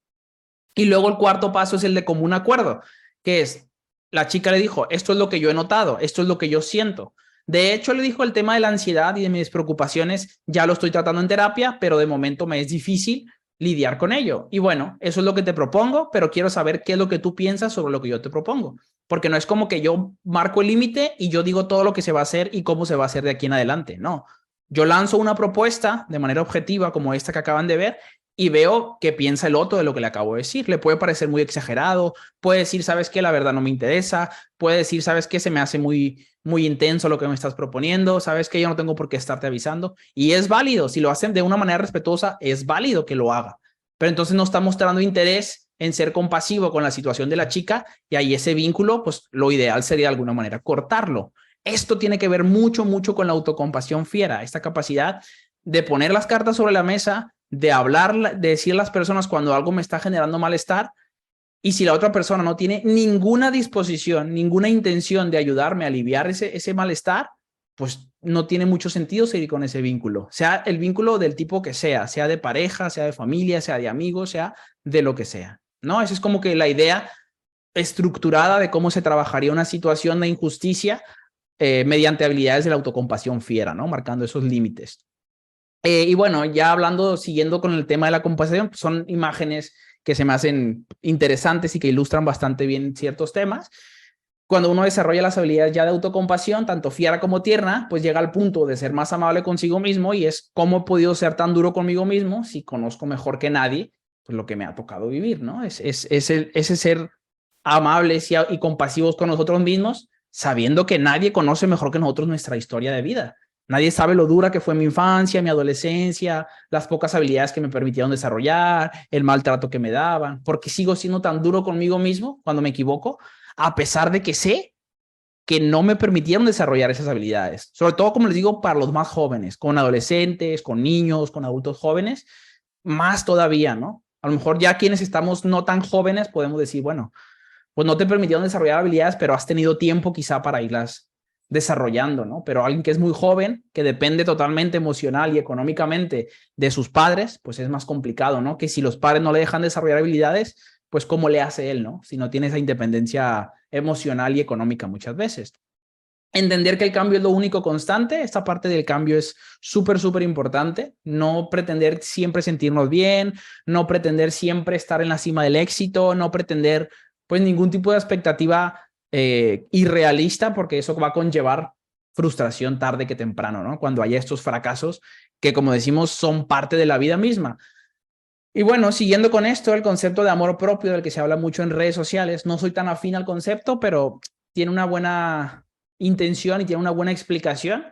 Y luego el cuarto paso es el de común acuerdo, que es, la chica le dijo, esto es lo que yo he notado, esto es lo que yo siento. De hecho, le dijo el tema de la ansiedad y de mis preocupaciones, ya lo estoy tratando en terapia, pero de momento me es difícil lidiar con ello. Y bueno, eso es lo que te propongo, pero quiero saber qué es lo que tú piensas sobre lo que yo te propongo. Porque no es como que yo marco el límite y yo digo todo lo que se va a hacer y cómo se va a hacer de aquí en adelante. No, yo lanzo una propuesta de manera objetiva como esta que acaban de ver y veo qué piensa el otro de lo que le acabo de decir. Le puede parecer muy exagerado, puede decir, ¿sabes qué? La verdad no me interesa, puede decir, ¿sabes qué? Se me hace muy, muy intenso lo que me estás proponiendo, ¿sabes qué? Yo no tengo por qué estarte avisando. Y es válido, si lo hacen de una manera respetuosa, es válido que lo haga. Pero entonces no está mostrando interés en ser compasivo con la situación de la chica y ahí ese vínculo, pues lo ideal sería de alguna manera cortarlo. Esto tiene que ver mucho, mucho con la autocompasión fiera, esta capacidad de poner las cartas sobre la mesa, de hablar, de decir a las personas cuando algo me está generando malestar y si la otra persona no tiene ninguna disposición, ninguna intención de ayudarme a aliviar ese malestar, pues no tiene mucho sentido seguir con ese vínculo, sea el vínculo del tipo que sea de pareja, sea de familia, sea de amigos, sea de lo que sea, ¿no? Esa es como que la idea estructurada de cómo se trabajaría una situación de injusticia mediante habilidades de la autocompasión fiera, ¿no? Marcando esos límites. Y bueno, ya hablando, siguiendo con el tema de la compasión, pues son imágenes que se me hacen interesantes y que ilustran bastante bien ciertos temas. Cuando uno desarrolla las habilidades ya de autocompasión, tanto fiera como tierna, pues llega al punto de ser más amable consigo mismo, y es cómo he podido ser tan duro conmigo mismo si conozco mejor que nadie pues lo que me ha tocado vivir, ¿no? Ese ser amables y compasivos con nosotros mismos, sabiendo que nadie conoce mejor que nosotros nuestra historia de vida. Nadie sabe lo dura que fue mi infancia, mi adolescencia, las pocas habilidades que me permitieron desarrollar, el maltrato que me daban, porque sigo siendo tan duro conmigo mismo cuando me equivoco, a pesar de que sé que no me permitieron desarrollar esas habilidades. Sobre todo, como les digo, para los más jóvenes, con adolescentes, con niños, con adultos jóvenes, más todavía, ¿no? A lo mejor ya quienes estamos no tan jóvenes podemos decir, bueno, pues no te permitieron desarrollar habilidades, pero has tenido tiempo quizá para irlas desarrollando, ¿no? Pero alguien que es muy joven, que depende totalmente emocional y económicamente de sus padres, pues es más complicado, ¿no? Que si los padres no le dejan desarrollar habilidades, pues cómo le hace él, ¿no? Si no tiene esa independencia emocional y económica muchas veces. Entender que el cambio es lo único constante, esta parte del cambio es súper, súper importante. No pretender siempre sentirnos bien, no pretender siempre estar en la cima del éxito, no pretender pues ningún tipo de expectativa irrealista, porque eso va a conllevar frustración tarde que temprano, ¿no? Cuando haya estos fracasos que, como decimos, son parte de la vida misma. Y bueno, siguiendo con esto, el concepto de amor propio del que se habla mucho en redes sociales, no soy tan afín al concepto, pero tiene una buena intención y tiene una buena explicación,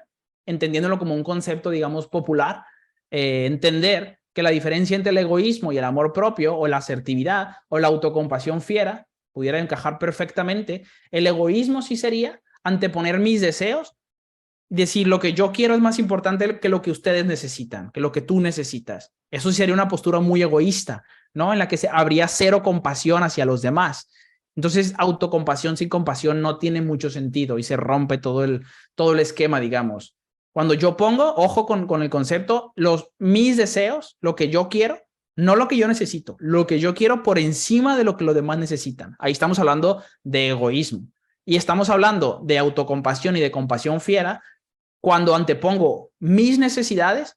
entendiéndolo como un concepto, digamos, popular. Entender que la diferencia entre el egoísmo y el amor propio, o la asertividad, o la autocompasión fiera, pudiera encajar perfectamente. El egoísmo sí sería anteponer mis deseos, decir lo que yo quiero es más importante que lo que ustedes necesitan, que lo que tú necesitas. Eso sería una postura muy egoísta, ¿no? En la que habría cero compasión hacia los demás. Entonces, autocompasión sin compasión no tiene mucho sentido y se rompe todo el esquema, digamos. Cuando yo pongo, ojo con el concepto, mis deseos, lo que yo quiero, no lo que yo necesito, lo que yo quiero por encima de lo que los demás necesitan. Ahí estamos hablando de egoísmo. Y estamos hablando de autocompasión y de compasión fiera cuando antepongo mis necesidades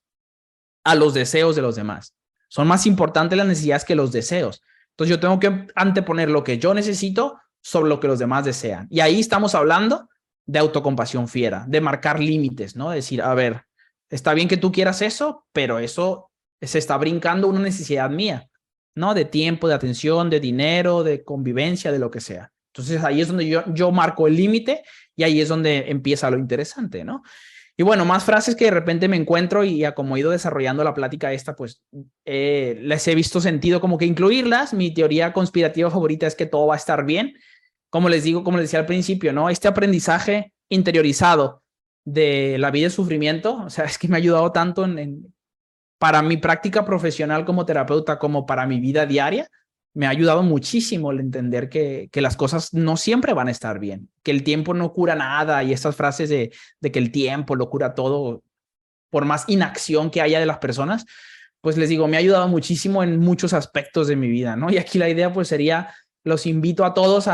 a los deseos de los demás. Son más importantes las necesidades que los deseos. Entonces yo tengo que anteponer lo que yo necesito sobre lo que los demás desean. Y ahí estamos hablando de autocompasión fiera, de marcar límites, ¿no? Decir, a ver, está bien que tú quieras eso, pero eso se está brincando una necesidad mía, ¿no? De tiempo, de atención, de dinero, de convivencia, de lo que sea. Entonces ahí es donde yo marco el límite, y ahí es donde empieza lo interesante, ¿no? Y bueno, más frases que de repente me encuentro, y a como he ido desarrollando la plática esta, pues les he visto sentido como que incluirlas. Mi teoría conspirativa favorita es que todo va a estar bien. Como les digo, como les decía al principio, ¿no? Este aprendizaje interiorizado de la vida de sufrimiento, o sea, es que me ha ayudado tanto para mi práctica profesional como terapeuta, como para mi vida diaria. Me ha ayudado muchísimo el entender que las cosas no siempre van a estar bien, que el tiempo no cura nada, y estas frases de que el tiempo lo cura todo, por más inacción que haya de las personas, pues les digo, me ha ayudado muchísimo en muchos aspectos de mi vida, ¿no? Y aquí la idea pues sería, los invito a todos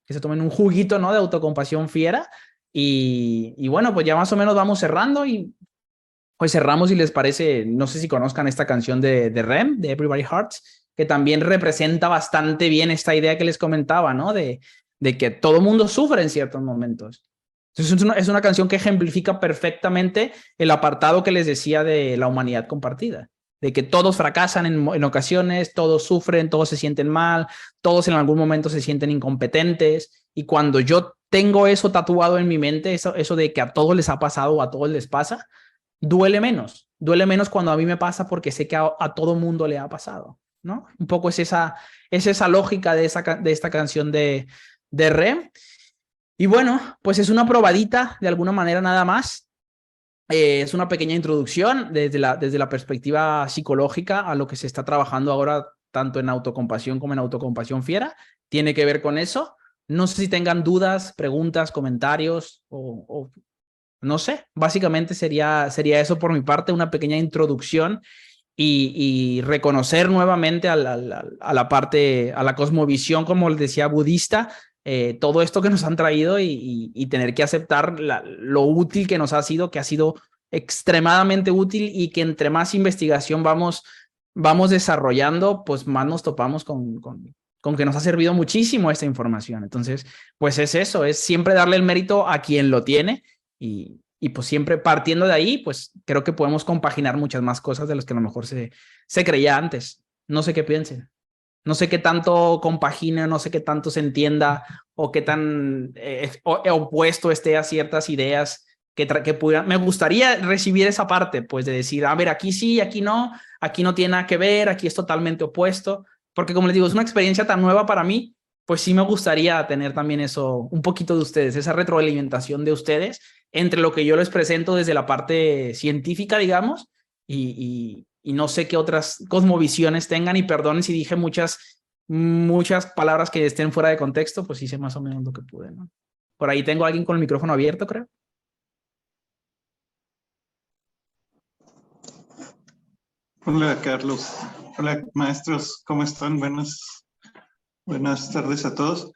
que se tomen un juguito, ¿no? De autocompasión fiera, y bueno, pues ya más o menos vamos cerrando, y pues cerramos, si les parece. No sé si conozcan esta canción de REM, de Everybody Hurts, que también representa bastante bien esta idea que les comentaba, ¿no? De que todo mundo sufre en ciertos momentos. Entonces es una canción que ejemplifica perfectamente el apartado que les decía de la humanidad compartida, de que todos fracasan en ocasiones, todos sufren, todos se sienten mal, todos en algún momento se sienten incompetentes, y cuando yo tengo eso tatuado en mi mente, eso de que a todos les ha pasado o a todos les pasa, duele menos cuando a mí me pasa, porque sé que a todo mundo le ha pasado, ¿no? Un poco es esa lógica de esta canción de REM. Y bueno, pues es una probadita de alguna manera nada más. Es una pequeña introducción desde la perspectiva psicológica a lo que se está trabajando ahora, tanto en autocompasión como en autocompasión fiera. Tiene que ver con eso. No sé si tengan dudas, preguntas, comentarios o no sé, básicamente sería eso por mi parte, una pequeña introducción, y reconocer nuevamente a la parte, a la cosmovisión, como les decía, budista, todo esto que nos han traído, y tener que aceptar lo útil que nos ha sido, que ha sido extremadamente útil y que entre más investigación vamos desarrollando, pues más nos topamos con que nos ha servido muchísimo esta información. Entonces, pues es eso, es siempre darle el mérito a quien lo tiene y pues siempre partiendo de ahí, pues creo que podemos compaginar muchas más cosas de las que a lo mejor se creía antes. No sé qué piensen. No sé qué tanto compagine, no sé qué tanto se entienda o qué tan opuesto esté a ciertas ideas que pudieran. Me gustaría recibir esa parte, pues de decir, a ver, aquí sí, aquí no tiene nada que ver, aquí es totalmente opuesto, porque como les digo, es una experiencia tan nueva para mí, pues sí me gustaría tener también eso, un poquito de ustedes, esa retroalimentación de ustedes entre lo que yo les presento desde la parte científica, digamos, y no sé qué otras cosmovisiones tengan, y perdonen si dije muchas palabras que estén fuera de contexto, pues hice más o menos lo que pude, ¿no? Por ahí tengo a alguien con el micrófono abierto, creo. Hola, Carlos. Hola, maestros. ¿Cómo están? Buenas tardes a todos.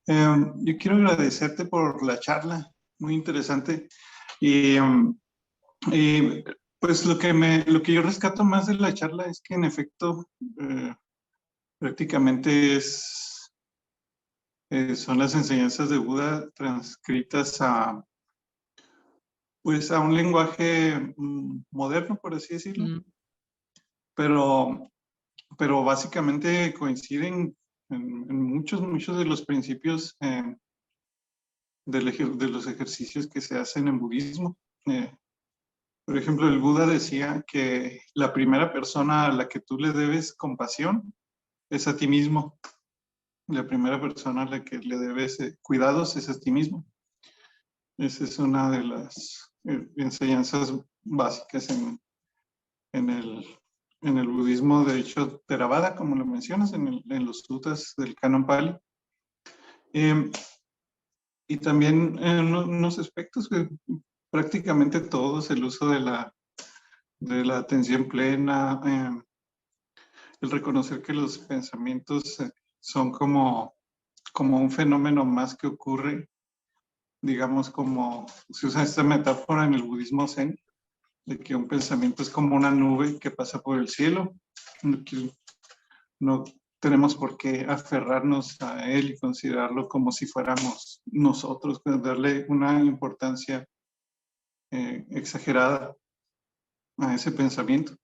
Yo quiero agradecerte por la charla, muy interesante. Y, y, pues lo que yo rescato más de la charla es que en efecto prácticamente son las enseñanzas de Buda transcritas pues a un lenguaje moderno, por así decirlo. Pero básicamente coinciden en muchos de los principios de los ejercicios que se hacen en budismo. Por ejemplo, el Buda decía que la primera persona a la que tú le debes compasión es a ti mismo. La primera persona a la que le debes cuidados es a ti mismo. Esa es una de las enseñanzas básicas en el budismo, de hecho, Theravada, como lo mencionas, en los sutras del Canon Pali. Y también en unos aspectos que prácticamente todos, el uso de la atención plena, el reconocer que los pensamientos son como un fenómeno más que ocurre, digamos, como se usa esta metáfora en el budismo zen, de que un pensamiento es como una nube que pasa por el cielo, que no tenemos por qué aferrarnos a él y considerarlo como si fuéramos nosotros, darle una importancia exagerada a ese pensamiento,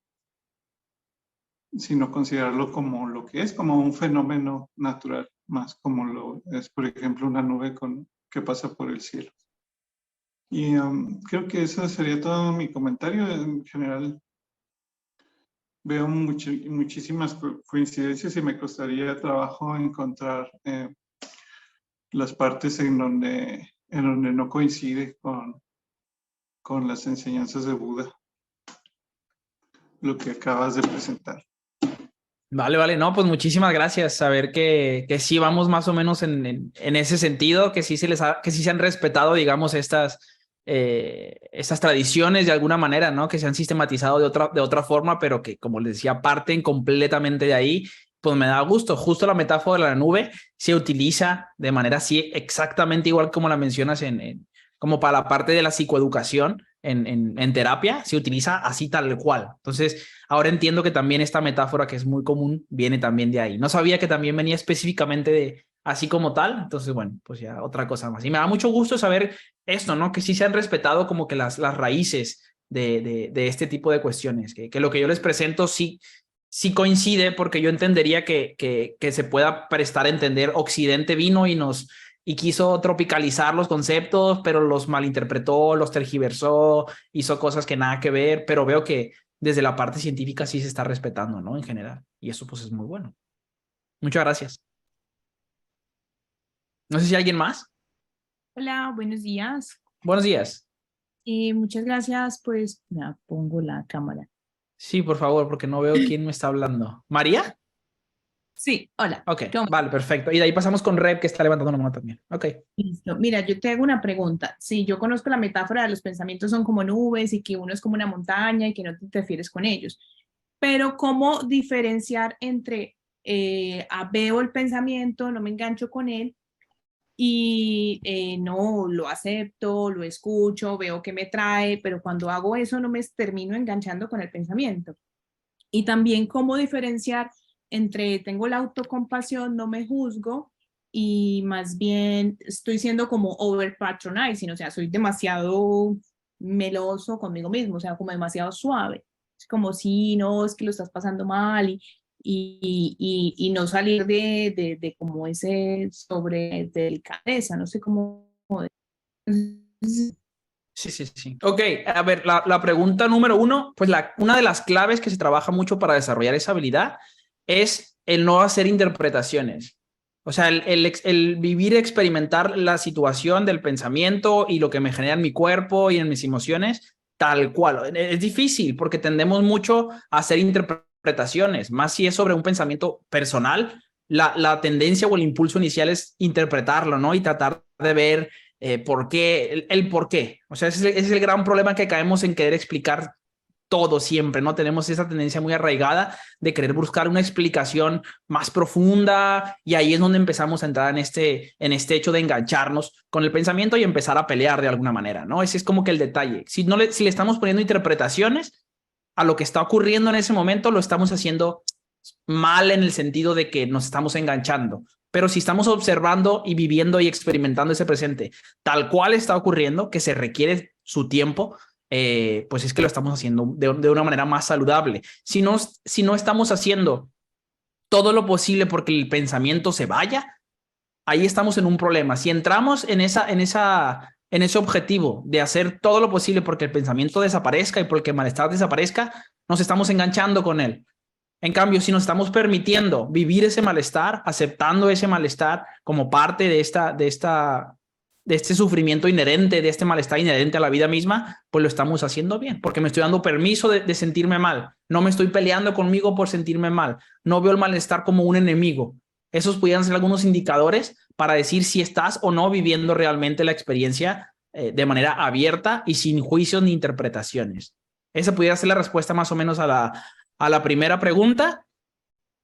sino considerarlo como lo que es, como un fenómeno natural, más como lo es, por ejemplo, una nube que pasa por el cielo. Y creo que eso sería todo mi comentario. En general, veo muchísimas coincidencias y me costaría trabajo encontrar las partes en donde no coincide con las enseñanzas de Buda, lo que acabas de presentar. Vale, no, pues muchísimas gracias. Saber que sí vamos más o menos en ese sentido, que sí que sí se han respetado, digamos, estas tradiciones de alguna manera, ¿no? Que se han sistematizado de otra forma, pero que, como les decía, parten completamente de ahí. Pues me da gusto. Justo la metáfora de la nube se utiliza de manera así exactamente igual como la mencionas como para la parte de la psicoeducación en terapia, se utiliza así tal cual. Entonces, ahora entiendo que también esta metáfora que es muy común viene también de ahí. No sabía que también venía específicamente de así como tal. Entonces, bueno, pues ya otra cosa más. Y me da mucho gusto saber esto, ¿no? Que sí se han respetado como que las raíces de este tipo de cuestiones, que lo que yo les presento sí coincide, porque yo entendería que se pueda prestar a entender Occidente vino y quiso tropicalizar los conceptos, pero los malinterpretó, los tergiversó, hizo cosas que nada que ver, pero veo que desde la parte científica sí se está respetando, ¿no? En general. Y eso pues es muy bueno. Muchas gracias. No sé si hay alguien más. Hola, buenos días. Buenos días. Muchas gracias, pues ya pongo la cámara. Sí, por favor, porque no veo quién me está hablando. ¿María? Sí, hola. Ok, ¿Cómo? vale, perfecto. Y de ahí pasamos con Rep, que está levantando una mano también. Ok. Listo. Mira, yo te hago una pregunta. Sí, yo conozco la metáfora de los pensamientos son como nubes y que uno es como una montaña y que no te interfieres con ellos. Pero ¿cómo diferenciar entre veo el pensamiento, no me engancho con él, y no, lo acepto, lo escucho, veo que me trae, pero cuando hago eso no me termino enganchando con el pensamiento. Y también cómo diferenciar entre tengo la autocompasión, no me juzgo, y más bien estoy siendo como over patronizing, o sea, soy demasiado meloso conmigo mismo, o sea, como demasiado suave. Es como si no, es que lo estás pasando mal y no salir de como ese sobre delicadeza, no sé cómo. Sí, sí, sí. Ok, a ver, la pregunta número uno, pues una de las claves que se trabaja mucho para desarrollar esa habilidad es el no hacer interpretaciones. O sea, el vivir, experimentar la situación del pensamiento y lo que me genera en mi cuerpo y en mis emociones tal cual. Es difícil porque tendemos mucho a hacer interpretaciones, más si es sobre un pensamiento personal. La tendencia o el impulso inicial es interpretarlo, ¿no? Y tratar de ver por qué, el por qué. O sea, ese es el gran problema que caemos en querer explicar todo siempre, ¿no? Tenemos esa tendencia muy arraigada de querer buscar una explicación más profunda y ahí es donde empezamos a entrar en este hecho de engancharnos con el pensamiento y empezar a pelear de alguna manera, ¿no? Ese es como que el detalle. Si le estamos poniendo interpretaciones a lo que está ocurriendo en ese momento, lo estamos haciendo mal en el sentido de que nos estamos enganchando. Pero si estamos observando y viviendo y experimentando ese presente tal cual está ocurriendo, que se requiere su tiempo, pues es que lo estamos haciendo de una manera más saludable. Si no estamos haciendo todo lo posible porque el pensamiento se vaya, ahí estamos en un problema. Si entramos en ese objetivo de hacer todo lo posible porque el pensamiento desaparezca y porque el malestar desaparezca, nos estamos enganchando con él. En cambio, si nos estamos permitiendo vivir ese malestar, aceptando ese malestar como parte de este sufrimiento inherente, de este malestar inherente a la vida misma, pues lo estamos haciendo bien, porque me estoy dando permiso de sentirme mal. No me estoy peleando conmigo por sentirme mal. No veo el malestar como un enemigo. Esos pudieran ser algunos indicadores para decir si estás o no viviendo realmente la experiencia de manera abierta y sin juicios ni interpretaciones. Esa pudiera ser la respuesta más o menos a la primera pregunta.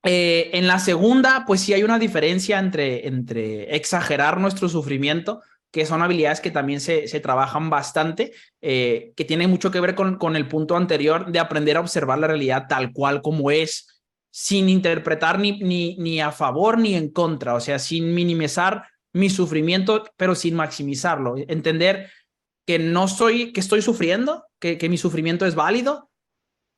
En la segunda, pues sí hay una diferencia entre exagerar nuestro sufrimiento, que son habilidades que también se trabajan bastante, que tienen mucho que ver con el punto anterior de aprender a observar la realidad tal cual como es, sin interpretar ni a favor ni en contra, o sea, sin minimizar mi sufrimiento, pero sin maximizarlo. Entender que estoy sufriendo, que mi sufrimiento es válido,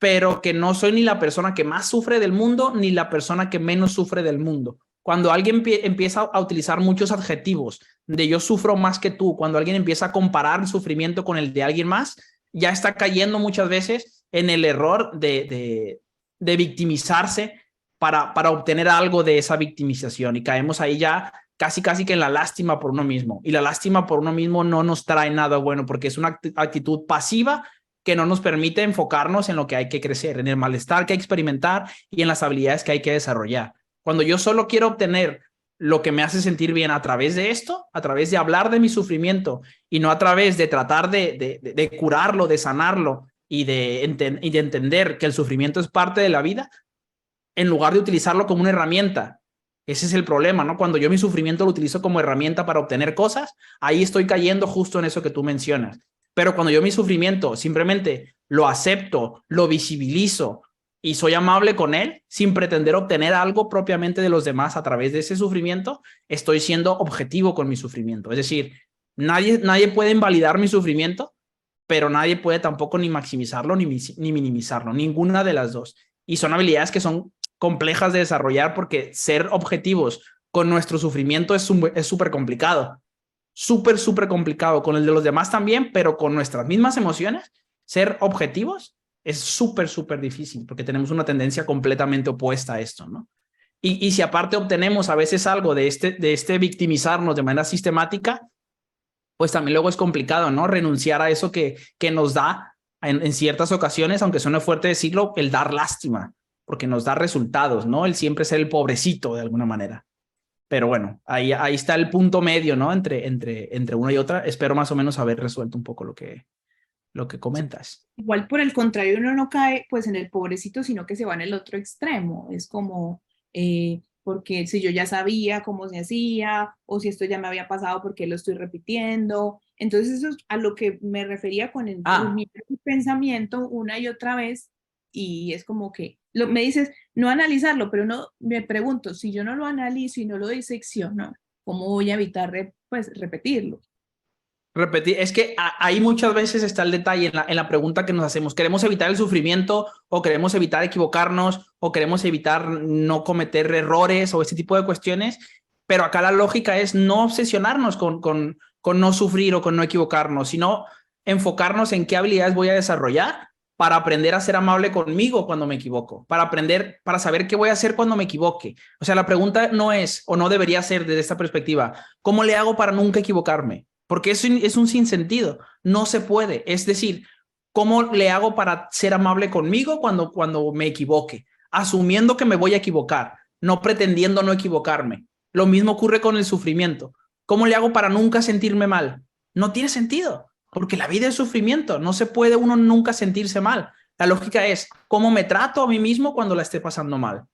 pero que no soy ni la persona que más sufre del mundo ni la persona que menos sufre del mundo. Cuando alguien empieza a utilizar muchos adjetivos de yo sufro más que tú, cuando alguien empieza a comparar el sufrimiento con el de alguien más, ya está cayendo muchas veces en el error de victimizarse para obtener algo de esa victimización y caemos ahí ya casi que en la lástima por uno mismo. Y la lástima por uno mismo no nos trae nada bueno porque es una actitud pasiva que no nos permite enfocarnos en lo que hay que crecer, en el malestar que hay que experimentar y en las habilidades que hay que desarrollar. Cuando yo solo quiero obtener lo que me hace sentir bien a través de esto, a través de hablar de mi sufrimiento y no a través de tratar de curarlo, de sanarlo y de entender que el sufrimiento es parte de la vida, en lugar de utilizarlo como una herramienta. Ese es el problema, ¿no? Cuando yo mi sufrimiento lo utilizo como herramienta para obtener cosas, ahí estoy cayendo justo en eso que tú mencionas. Pero cuando yo mi sufrimiento simplemente lo acepto, lo visibilizo y soy amable con él, sin pretender obtener algo propiamente de los demás a través de ese sufrimiento, estoy siendo objetivo con mi sufrimiento. Es decir, nadie puede invalidar mi sufrimiento, pero nadie puede tampoco ni maximizarlo ni minimizarlo, ninguna de las dos. Y son habilidades que son complejas de desarrollar porque ser objetivos con nuestro sufrimiento es súper complicado. Súper complicado. Con el de los demás también, pero con nuestras mismas emociones, ser objetivos es súper difícil porque tenemos una tendencia completamente opuesta a esto, ¿no? Y si aparte obtenemos a veces algo de este victimizarnos de manera sistemática, pues también luego es complicado, ¿no? Renunciar a eso que nos da en ciertas ocasiones, aunque suene fuerte decirlo, el dar lástima, porque nos da resultados, ¿no? El siempre ser el pobrecito de alguna manera. Pero bueno, ahí está el punto medio, ¿no? Entre una y otra. Espero más o menos haber resuelto un poco lo que comentas. Igual por el contrario, uno no cae pues en el pobrecito, sino que se va en el otro extremo. Es como porque si yo ya sabía cómo se hacía, o si esto ya me había pasado, porque lo estoy repitiendo. Entonces eso es a lo que me refería con el rumiar el pensamiento una y otra vez, y es como que me dices, no analizarlo, pero no, me pregunto, si yo no lo analizo y no lo disecciono, ¿cómo voy a evitar pues, repetirlo? Repetir, es que ahí muchas veces está el detalle en la pregunta que nos hacemos. ¿Queremos evitar el sufrimiento o queremos evitar equivocarnos o queremos evitar no cometer errores o ese tipo de cuestiones? Pero acá la lógica es no obsesionarnos con no sufrir o con no equivocarnos, sino enfocarnos en qué habilidades voy a desarrollar para aprender a ser amable conmigo cuando me equivoco, para aprender, para saber qué voy a hacer cuando me equivoque. O sea, la pregunta no es, o no debería ser desde esta perspectiva, ¿cómo le hago para nunca equivocarme? Porque eso es un sinsentido. No se puede. Es decir, ¿cómo le hago para ser amable conmigo cuando me equivoque? Asumiendo que me voy a equivocar, no pretendiendo no equivocarme. Lo mismo ocurre con el sufrimiento. ¿Cómo le hago para nunca sentirme mal? No tiene sentido, porque la vida es sufrimiento. No se puede uno nunca sentirse mal. La lógica es, ¿cómo me trato a mí mismo cuando la esté pasando mal?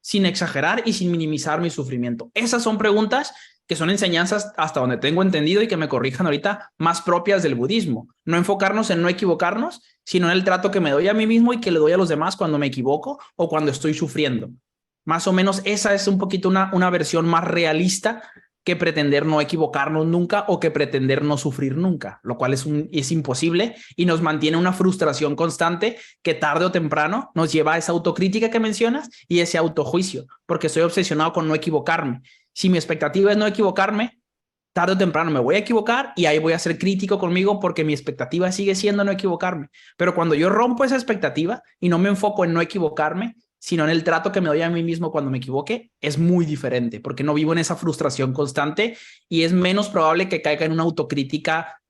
Sin exagerar y sin minimizar mi sufrimiento. Esas son preguntas que son enseñanzas, hasta donde tengo entendido, y que me corrijan ahorita, más propias del budismo. No enfocarnos en no equivocarnos, sino en el trato que me doy a mí mismo y que le doy a los demás cuando me equivoco o cuando estoy sufriendo. Más o menos esa es un poquito una versión más realista que pretender no equivocarnos nunca o que pretender no sufrir nunca, lo cual es imposible y nos mantiene una frustración constante que tarde o temprano nos lleva a esa autocrítica que mencionas y ese autojuicio, porque estoy obsesionado con no equivocarme. Si mi expectativa es no equivocarme, tarde o temprano me voy a equivocar y ahí voy a ser crítico conmigo porque mi expectativa sigue siendo no equivocarme. Pero cuando yo rompo esa expectativa y no me enfoco en no equivocarme, sino en el trato que me doy a mí mismo cuando me equivoque, es muy diferente porque no vivo en esa frustración constante y es menos probable que caiga en una autocrítica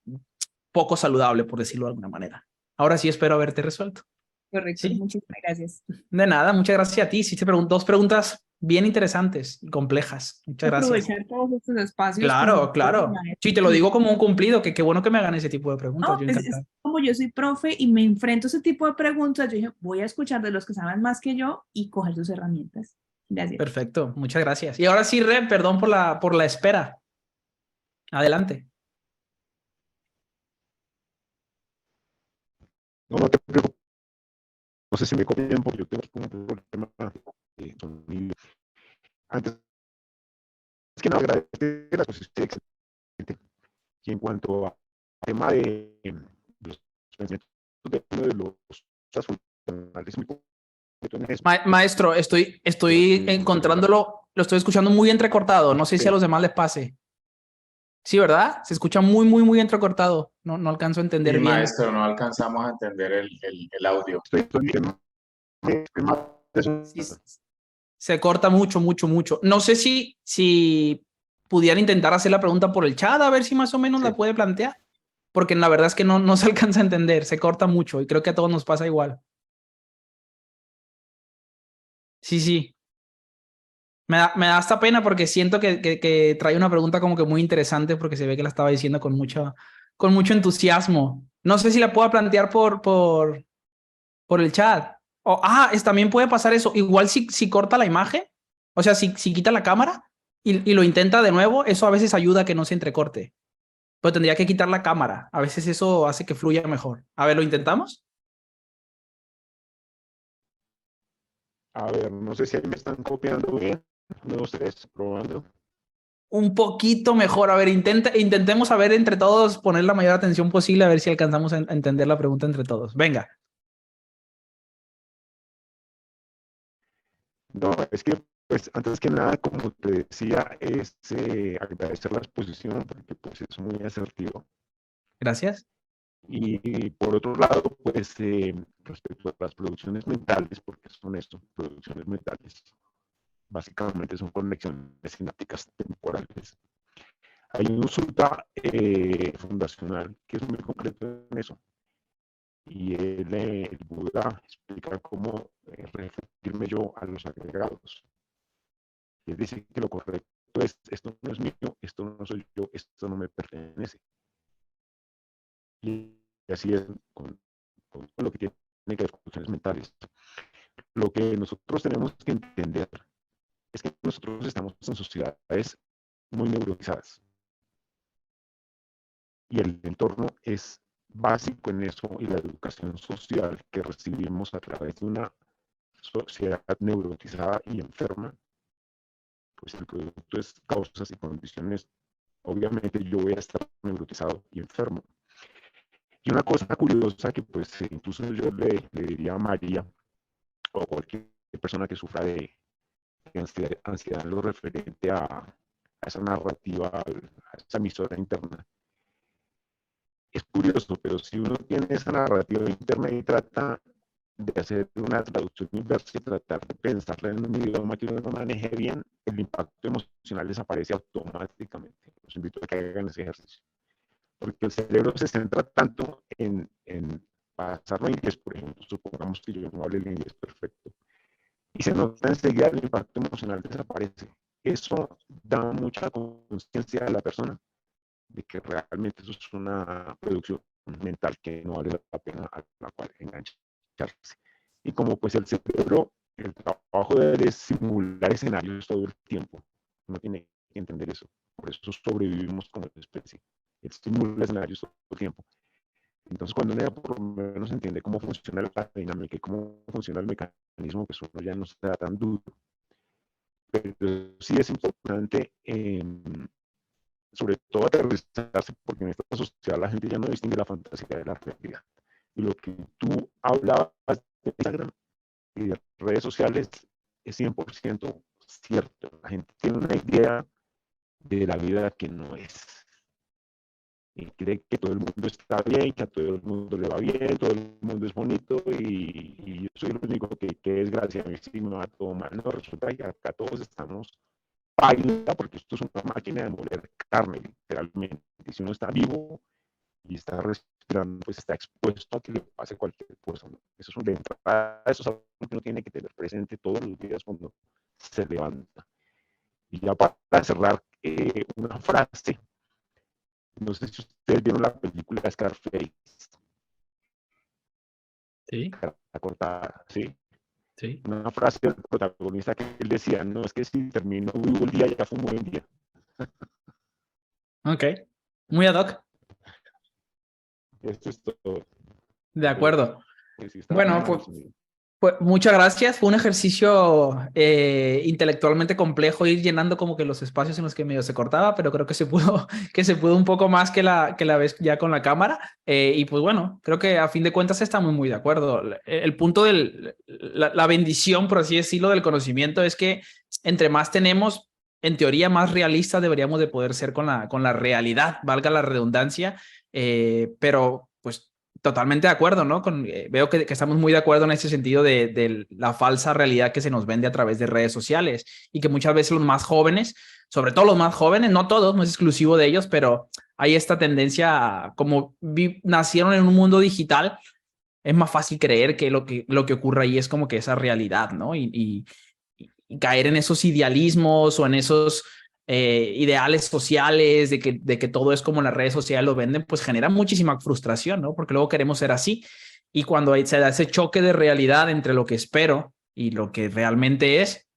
poco saludable, por decirlo de alguna manera. Ahora sí espero haberte resuelto. Correcto, ¿Sí? muchísimas gracias. De nada, muchas gracias a ti. Sí, te pregunto dos preguntas bien interesantes y complejas. Muchas gracias. Aprovechar todos estos espacios Claro, con claro. Sí, te lo digo como un cumplido, que qué bueno que me hagan ese tipo de preguntas. no, Yo es encantado. como yo soy profe y me enfrento a ese tipo de preguntas, yo dije, voy a escuchar de los que saben más que yo y coger sus herramientas. Gracias. Perfecto, muchas gracias. Y ahora sí, Re, perdón por la espera. Adelante. No, no te preocupes. No sé si me copian porque yo tengo un problema de sonido. Antes que nada, agradecer la exposición excelente. Y en cuanto al tema de los pensamientos de uno de los fundamentales muy concretos Maestro, estoy encontrándolo, lo estoy escuchando muy entrecortado. No sé si a los demás les pase. Sí, ¿verdad? Se escucha muy, muy, muy entrecortado. No, no alcanzo a entender Y bien. maestro, no alcanzamos a entender el audio. estoy bien. Sí, se corta mucho, mucho, mucho. No sé si pudieran intentar hacer la pregunta por el chat, a ver si más o menos la puede plantear, porque la verdad es que no se alcanza a entender, se corta mucho y creo que a todos nos pasa igual. Sí, sí. Me da hasta pena porque siento que trae una pregunta como que muy interesante porque se ve que la estaba diciendo con mucho entusiasmo. No sé si la puedo plantear por el chat. También puede pasar eso. Igual si corta la imagen, o sea, si quita la cámara y lo intenta de nuevo, eso a veces ayuda a que no se entrecorte. Pero tendría que quitar la cámara. A veces eso hace que fluya mejor. A ver, ¿lo intentamos? A ver, no sé si ahí me están copiando bien. 1, 2, 3, probando. Un poquito mejor. A ver, intentemos a ver entre todos, poner la mayor atención posible, a ver si alcanzamos a entender la pregunta entre todos. Venga. No, es que, pues, antes que nada, como te decía, es agradecer la exposición, porque pues es muy asertivo. Gracias. Y por otro lado, pues, respecto a las producciones mentales, porque son esto, producciones mentales, básicamente son conexiones sinápticas temporales. Hay un sutta fundacional que es muy concreto en eso. Y el Buda explica cómo referirme yo a los agregados. Es decir, que lo correcto es, esto no es mío, esto no soy yo, esto no me pertenece. Y así es con lo que tiene que ver con cuestiones mentales. Lo que nosotros tenemos que entender es que nosotros estamos en sociedades muy neuronizadas. Y el entorno es básico en eso, y la educación social que recibimos a través de una sociedad neurotizada y enferma, pues el producto es causas y condiciones. Obviamente yo voy a estar neurotizado y enfermo. Y una cosa curiosa que pues incluso yo le diría a María o a cualquier persona que sufra de ansiedad en lo referente a esa narrativa, a esa emisora interna. Es curioso, pero si uno tiene esa narrativa interna y trata de hacer una traducción inversa y tratar de pensarla en un idioma que uno no maneje bien, el impacto emocional desaparece automáticamente. Los invito a que hagan ese ejercicio. Porque el cerebro se centra tanto en pasarlo en inglés, por ejemplo, supongamos que yo no hable el inglés perfecto, y se nota enseguida el impacto emocional desaparece. Eso da mucha conciencia a la persona de que realmente eso es una producción mental que no vale la pena a la cual engancharse. Y como pues el cerebro, el trabajo de él es simular escenarios todo el tiempo, uno tiene que entender eso. Por eso sobrevivimos como especie. Él simula escenarios todo el tiempo. Entonces, cuando uno ya por lo menos entiende cómo funciona la dinámica y cómo funciona el mecanismo, pues uno ya no está tan duro. Pero sí es importante, sobre todo, aterrizarse, porque en esta sociedad la gente ya no distingue la fantasía de la realidad. Y lo que tú hablabas de Instagram y de redes sociales es 100% cierto. La gente tiene una idea de la vida que no es. Y cree que todo el mundo está bien, que a todo el mundo le va bien, todo el mundo es bonito y yo soy el único que desgracia, a mí sí me va todo mal. No, resulta que acá todos estamos paila, porque esto es una máquina de moler carne, literalmente. Y si uno está vivo y está respirando, pues está expuesto a que le pase cualquier cosa, ¿no? Eso es de entrada, eso es algo que uno tiene que tener presente todos los días cuando se levanta. Y ya para cerrar, una frase. No sé si ustedes vieron la película Scarface. Sí, La cortada, ¿sí? sí. Una frase del protagonista que él decía, no, es que si termino vivo el día, ya fue un buen día. Ok. Muy ad hoc. Esto es todo. De acuerdo. Sí, Bueno, pues muchas gracias. Fue un ejercicio intelectualmente complejo ir llenando como que los espacios en los que medio se cortaba, pero creo que se pudo un poco más que la vez ya con la cámara. Y pues bueno, creo que a fin de cuentas estamos muy de acuerdo. El punto de la bendición, por así decirlo, del conocimiento es que entre más tenemos, en teoría, más realistas deberíamos de poder ser con la realidad, valga la redundancia. Pero pues totalmente de acuerdo, ¿no? Veo que estamos muy de acuerdo en ese sentido de la falsa realidad que se nos vende a través de redes sociales y que muchas veces los más jóvenes, sobre todo los más jóvenes, no todos, no es exclusivo de ellos, pero hay esta tendencia, como nacieron en un mundo digital, es más fácil creer que lo que ocurre ahí es como que esa realidad, ¿no? Y caer en esos idealismos o en esos ideales sociales de que todo es como las redes sociales lo venden, pues genera muchísima frustración, ¿no? Porque luego queremos ser así. Y cuando se da ese choque de realidad entre lo que espero y lo que realmente es,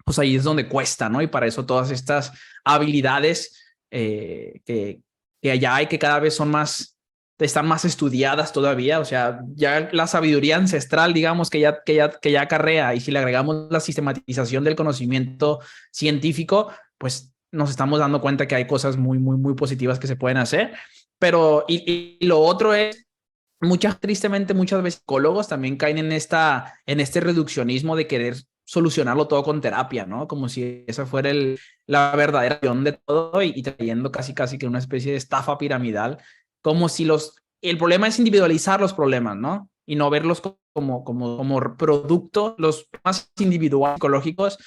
pues ahí es donde cuesta, ¿no? Y para eso todas estas habilidades que allá hay, que cada vez están más estudiadas todavía, o sea, ya la sabiduría ancestral, digamos, que ya acarrea, y si le agregamos la sistematización del conocimiento científico, pues nos estamos dando cuenta que hay cosas muy, muy, muy positivas que se pueden hacer. Pero, y lo otro es, tristemente, muchas veces psicólogos también caen en este reduccionismo de querer solucionarlo todo con terapia, ¿no? Como si esa fuera la verdadera acción de todo y trayendo casi que una especie de estafa piramidal, como si el problema es individualizar los problemas, ¿no? Y no verlos como producto, los más individuales psicológicos,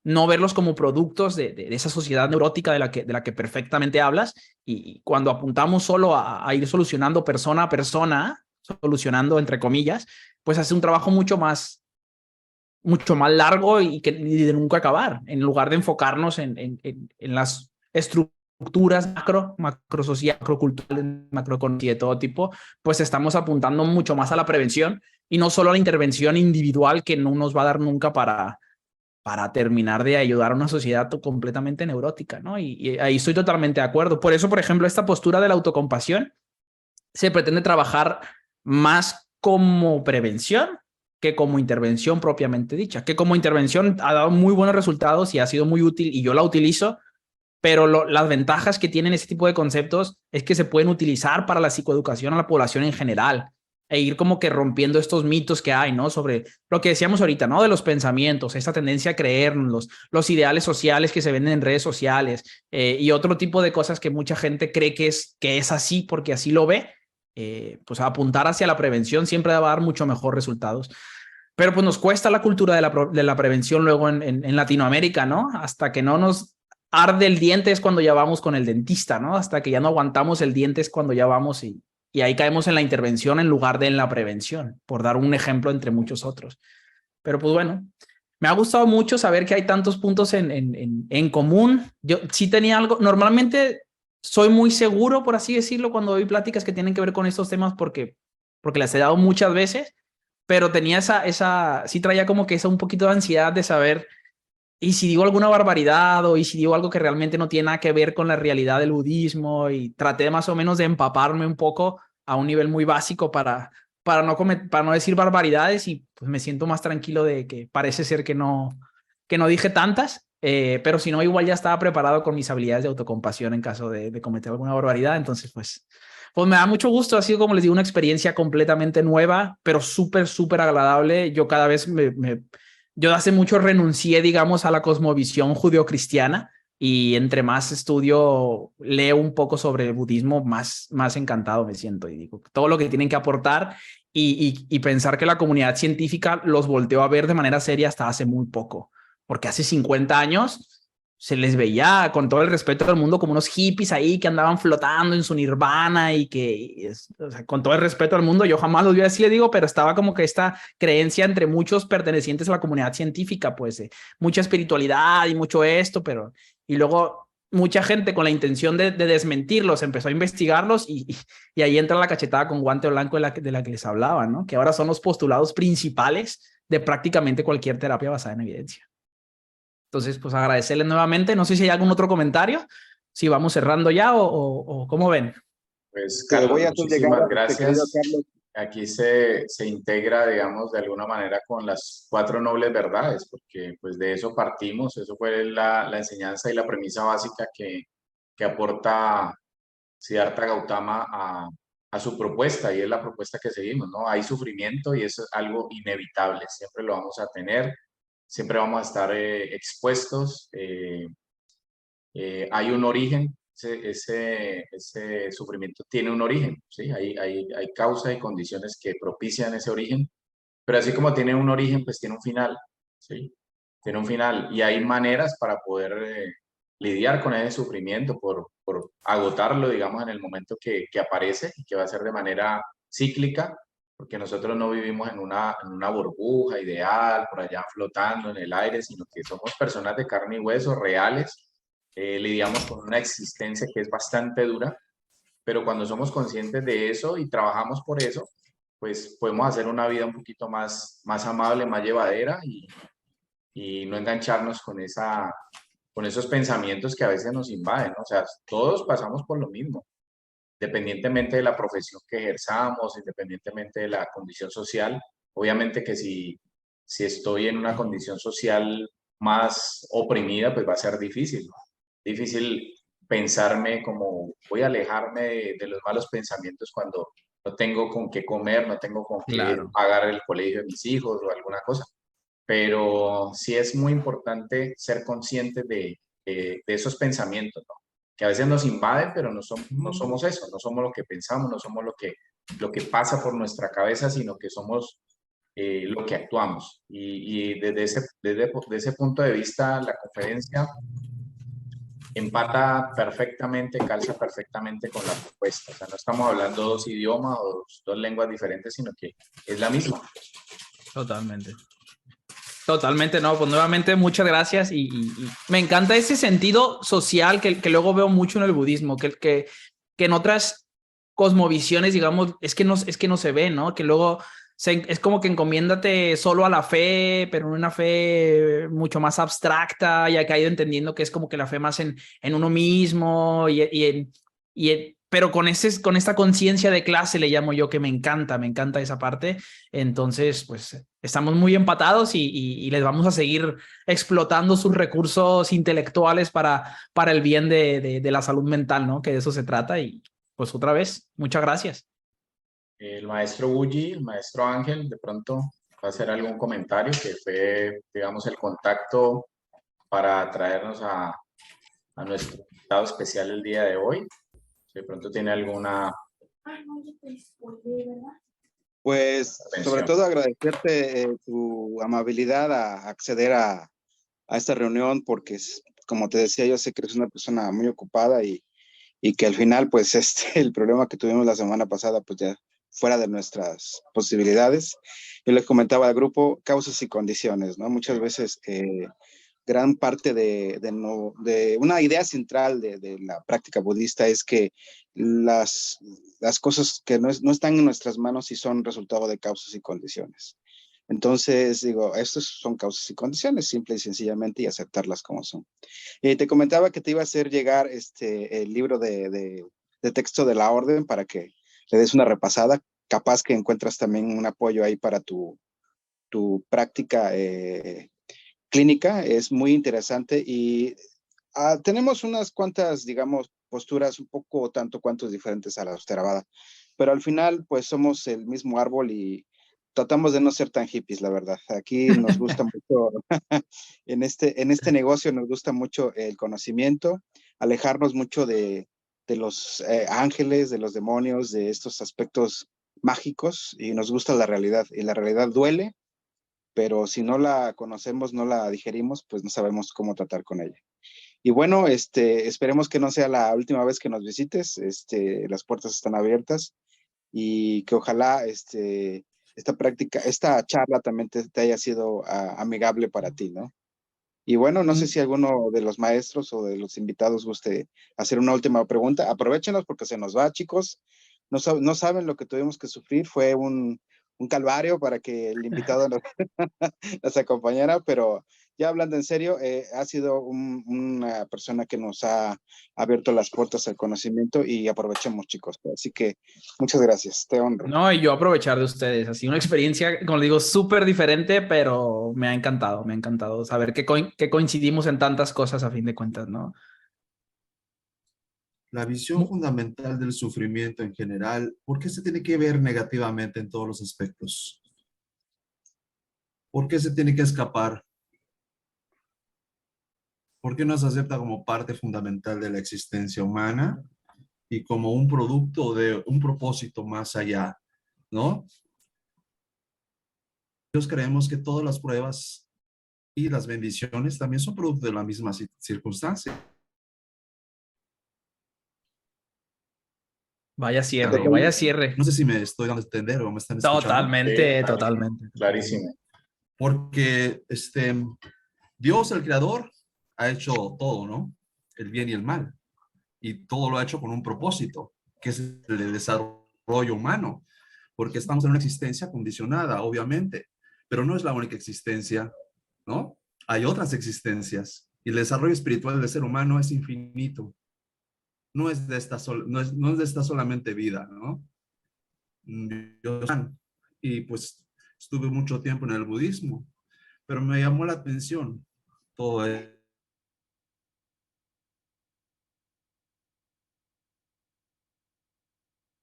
no verlos como productos de esa sociedad neurótica de la que perfectamente hablas. Y cuando apuntamos solo a ir solucionando persona a persona, solucionando entre comillas, pues hace un trabajo mucho más largo y de nunca acabar, en lugar de enfocarnos en las estructuras macro social, macroculturales, macroeconómicas de todo tipo, pues estamos apuntando mucho más a la prevención y no solo a la intervención individual que no nos va a dar nunca para para terminar de ayudar a una sociedad completamente neurótica, ¿no? Y ahí estoy totalmente de acuerdo. Por eso, por ejemplo, esta postura de la autocompasión se pretende trabajar más como prevención que como intervención propiamente dicha, que como intervención ha dado muy buenos resultados y ha sido muy útil y yo la utilizo, pero las ventajas que tienen este tipo de conceptos es que se pueden utilizar para la psicoeducación a la población en general e ir como que rompiendo estos mitos que hay, ¿no? Sobre lo que decíamos ahorita, ¿no? De los pensamientos, esta tendencia a creernos, los ideales sociales que se venden en redes sociales y otro tipo de cosas que mucha gente cree que es así porque así lo ve. Pues apuntar hacia la prevención siempre va a dar mucho mejor resultados. Pero pues nos cuesta la cultura de la prevención luego en Latinoamérica, ¿no? Hasta que no nos arde el diente es cuando ya vamos con el dentista, ¿no? Hasta que ya no aguantamos el diente es cuando ya vamos y ahí caemos en la intervención en lugar de en la prevención, por dar un ejemplo entre muchos otros. Pero pues bueno, me ha gustado mucho saber que hay tantos puntos en común. Yo sí tenía algo, normalmente soy muy seguro, por así decirlo, cuando doy pláticas que tienen que ver con estos temas porque las he dado muchas veces, pero tenía sí traía como que esa un poquito de ansiedad de saber y si digo alguna barbaridad o y si digo algo que realmente no tiene nada que ver con la realidad del budismo y traté más o menos de empaparme un poco a un nivel muy básico para no decir barbaridades y pues me siento más tranquilo de que parece ser que no dije tantas, pero si no igual ya estaba preparado con mis habilidades de autocompasión en caso de cometer alguna barbaridad, entonces pues me da mucho gusto, ha sido como les digo una experiencia completamente nueva, pero súper, súper agradable. Yo cada vez yo hace mucho renuncié, digamos, a la cosmovisión judeocristiana y entre más estudio, leo un poco sobre el budismo, más encantado me siento y digo, todo lo que tienen que aportar y pensar que la comunidad científica los volteó a ver de manera seria hasta hace muy poco, porque hace 50 años se les veía con todo el respeto del mundo como unos hippies ahí que andaban flotando en su nirvana y que, o sea, con todo el respeto al mundo, yo jamás los vi así, le digo, pero estaba como que esta creencia entre muchos pertenecientes a la comunidad científica, pues mucha espiritualidad y mucho esto, pero y luego mucha gente con la intención de desmentirlos empezó a investigarlos y ahí entra la cachetada con guante blanco de la que les hablaba, ¿no? Que ahora son los postulados principales de prácticamente cualquier terapia basada en evidencia. Entonces, pues agradecerles nuevamente. No sé si hay algún otro comentario, si vamos cerrando ya o ¿cómo ven? Pues Carlos, muchísimas gracias. Aquí se integra, digamos, de alguna manera con las 4 nobles verdades, porque pues de eso partimos, eso fue la enseñanza y la premisa básica que aporta Siddhartha Gautama a su propuesta, y es la propuesta que seguimos, ¿no? Hay sufrimiento y eso es algo inevitable, siempre lo vamos a tener, siempre vamos a estar expuestos, hay un origen, ese sufrimiento tiene un origen, ¿sí? Hay causas y condiciones que propician ese origen, pero así como tiene un origen, pues tiene un final, ¿sí? Tiene un final y hay maneras para poder lidiar con ese sufrimiento, por agotarlo, digamos, en el momento que aparece y que va a ser de manera cíclica, porque nosotros no vivimos en una burbuja ideal, por allá flotando en el aire, sino que somos personas de carne y hueso, reales, lidiamos con una existencia que es bastante dura, pero cuando somos conscientes de eso y trabajamos por eso, pues podemos hacer una vida un poquito más amable, más llevadera y no engancharnos con esos pensamientos que a veces nos invaden, ¿no? O sea, todos pasamos por lo mismo, independientemente de la profesión que ejerzamos, independientemente de la condición social. Obviamente que si estoy en una condición social más oprimida, pues va a ser difícil, ¿no? Difícil pensarme como voy a alejarme de los malos pensamientos cuando no tengo con qué comer, no tengo con qué pagar el colegio de mis hijos o alguna cosa. Pero sí es muy importante ser conscientes de esos pensamientos, ¿no? Que a veces nos invaden, pero no somos eso, no somos lo que pensamos, no somos lo que pasa por nuestra cabeza, sino que somos lo que actuamos. Y desde ese punto de vista, la conferencia empata perfectamente, calza perfectamente con la propuesta. O sea, no estamos hablando 2 idiomas o 2 lenguas diferentes, sino que es la misma. Totalmente. Totalmente, no, pues nuevamente muchas gracias y me encanta ese sentido social que luego veo mucho en el budismo, que en otras cosmovisiones, digamos, es que no se ve, ¿no? Que luego es como que encomiéndate solo a la fe, pero en una fe mucho más abstracta, ya que ha ido entendiendo que es como que la fe más en uno mismo pero con esta conciencia de clase le llamo yo, que me encanta esa parte. Entonces, pues estamos muy empatados y les vamos a seguir explotando sus recursos intelectuales para el bien de la salud mental, ¿no? Que de eso se trata. Y pues otra vez, muchas gracias. El maestro Bulli, el maestro Ángel, de pronto va a hacer algún comentario que fue, digamos, el contacto para traernos a nuestro invitado especial el día de hoy. Si de pronto tiene alguna Pues sobre atención. todo agradecerte tu amabilidad a acceder a esta reunión porque como te decía, yo sé que eres una persona muy ocupada y que al final pues el problema que tuvimos la semana pasada pues ya fuera de nuestras posibilidades. Yo les comentaba al grupo causas y condiciones, ¿no? Muchas veces gran parte de una idea central de la práctica budista es que las cosas que no están en nuestras manos y son resultado de causas y condiciones. Entonces, digo, estos son causas y condiciones, simple y sencillamente, y aceptarlas como son. Te comentaba que te iba a hacer llegar el libro de texto de la orden para que le des una repasada. Capaz que encuentras también un apoyo ahí para tu práctica clínica. Es muy interesante y tenemos unas cuantas, digamos, posturas un poco tanto cuanto diferentes a la Theravada, pero al final pues somos el mismo árbol y tratamos de no ser tan hippies, la verdad. Aquí nos gusta mucho, en este negocio nos gusta mucho el conocimiento, alejarnos mucho de los ángeles, de los demonios, de estos aspectos mágicos y nos gusta la realidad y la realidad duele, pero si no la conocemos, no la digerimos, pues no sabemos cómo tratar con ella. Y bueno, esperemos que no sea la última vez que nos visites, las puertas están abiertas y que ojalá esta charla también te haya sido amigable para ti, ¿no? Y bueno, no sé si alguno de los maestros o de los invitados guste hacer una última pregunta. Aprovéchenos porque se nos va, chicos. No saben lo que tuvimos que sufrir. Fue un calvario para que el invitado nos acompañara, pero ya hablando en serio, ha sido una persona que nos ha abierto las puertas al conocimiento y aprovechemos, chicos. Así que muchas gracias, te honro. No, y yo aprovechar de ustedes. Así una experiencia, como les digo, súper diferente, pero me ha encantado saber que coincidimos en tantas cosas a fin de cuentas, ¿no? La visión fundamental del sufrimiento en general, ¿por qué se tiene que ver negativamente en todos los aspectos? ¿Por qué se tiene que escapar? ¿Por qué no se acepta como parte fundamental de la existencia humana y como un producto de un propósito más allá, ¿no? Nosotros creemos que todas las pruebas y las bendiciones también son producto de la misma circunstancia. Vaya cierre. No sé si me estoy dando a entender o me están escuchando. Totalmente, Sí, totalmente. clarísimo. Porque Dios, el creador, ha hecho todo, ¿no? El bien y el mal. Y todo lo ha hecho con un propósito, que es el de desarrollo humano. Porque estamos en una existencia condicionada, obviamente, pero no es la única existencia, ¿no? Hay otras existencias. Y el desarrollo espiritual del ser humano es infinito. No es de esta solamente vida, ¿no? Y pues estuve mucho tiempo en el budismo, pero me llamó la atención todo esto.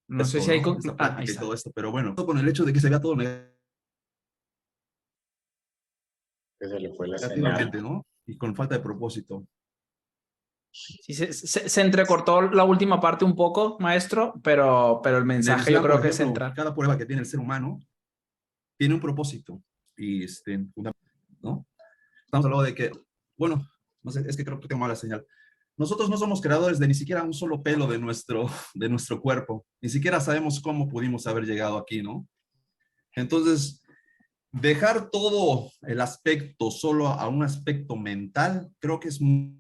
No sé si hay... Esta ahí práctica y está. todo esto, pero bueno, con el hecho de que se vea todo Que se le fue la señal. negativamente, ¿no? Y con falta de propósito. Sí, se entrecortó la última parte un poco, maestro, pero el mensaje yo creo Por que es ejemplo, central. cada prueba que tiene el ser humano tiene un propósito y ¿no? Estamos hablando de que, bueno, no sé, es que creo que tengo mala señal. Nosotros no somos creadores de ni siquiera un solo pelo de nuestro cuerpo. Ni siquiera sabemos cómo pudimos haber llegado aquí, ¿no? Entonces, dejar todo el aspecto solo a un aspecto mental, creo que es muy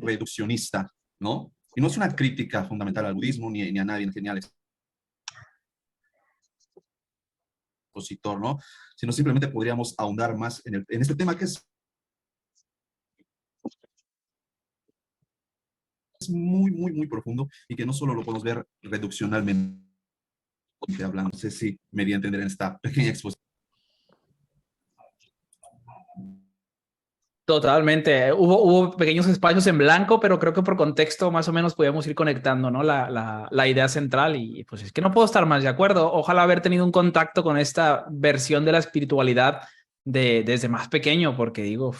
reduccionista, ¿no? Y no es una crítica fundamental al budismo ni a nadie en general expositor, ¿no? Sino simplemente podríamos ahondar más en este tema que es muy, muy, muy profundo y que no solo lo podemos ver reduccionalmente hablando. No sé si me di a entender en esta pequeña exposición. Totalmente. Hubo pequeños espacios en blanco, pero creo que por contexto más o menos podíamos ir conectando, ¿no? La idea central y pues es que no puedo estar más de acuerdo. Ojalá haber tenido un contacto con esta versión de la espiritualidad desde más pequeño, porque digo,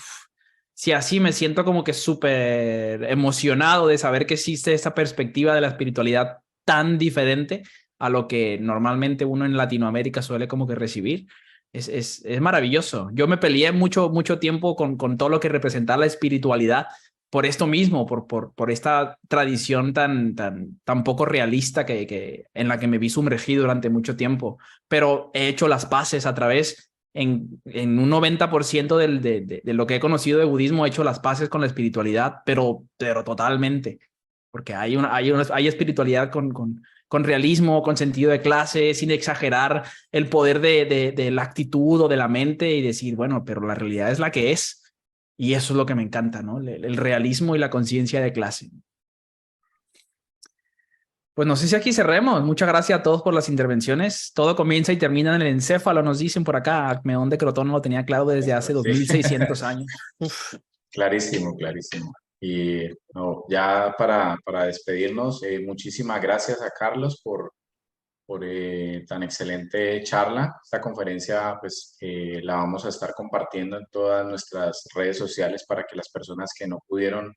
si así me siento como que súper emocionado de saber que existe esta perspectiva de la espiritualidad tan diferente a lo que normalmente uno en Latinoamérica suele como que recibir. Es maravilloso. Yo me peleé mucho tiempo con todo lo que representaba la espiritualidad por esto mismo, por esta tradición tan poco realista en la que me vi sumergido durante mucho tiempo. Pero he hecho las paces a través, en un 90% de lo que he conocido de budismo, he hecho las paces con la espiritualidad, pero totalmente. Porque hay espiritualidad con realismo, con sentido de clase, sin exagerar el poder de la actitud o de la mente y decir, bueno, pero la realidad es la que es. Y eso es lo que me encanta, ¿no? El realismo y la conciencia de clase. Pues no sé si aquí cerremos. Muchas gracias a todos por las intervenciones. Todo comienza y termina en el encéfalo, nos dicen por acá. Acmeón de Crotón lo tenía claro desde hace 2600 años. Uf. Clarísimo, clarísimo. Y no, ya para despedirnos, muchísimas gracias a Carlos por tan excelente charla. Esta conferencia pues la vamos a estar compartiendo en todas nuestras redes sociales para que las personas que no pudieron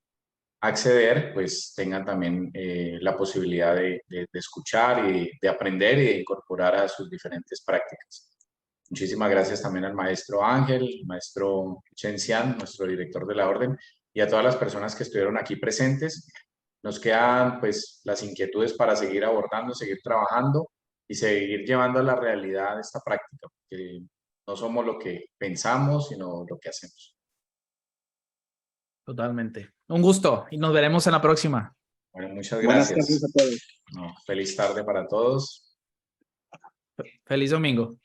acceder pues tengan también la posibilidad de escuchar y de aprender y de incorporar a sus diferentes prácticas. Muchísimas gracias también al maestro Ángel, al maestro Chen Xian, nuestro director de la orden, y a todas las personas que estuvieron aquí presentes. Nos quedan pues las inquietudes para seguir abordando, seguir trabajando y seguir llevando a la realidad esta práctica, porque no somos lo que pensamos, sino lo que hacemos. Totalmente. Un gusto y nos veremos en la próxima. Bueno, muchas Buenas gracias. tardes a todos. Feliz tarde para todos. Feliz domingo.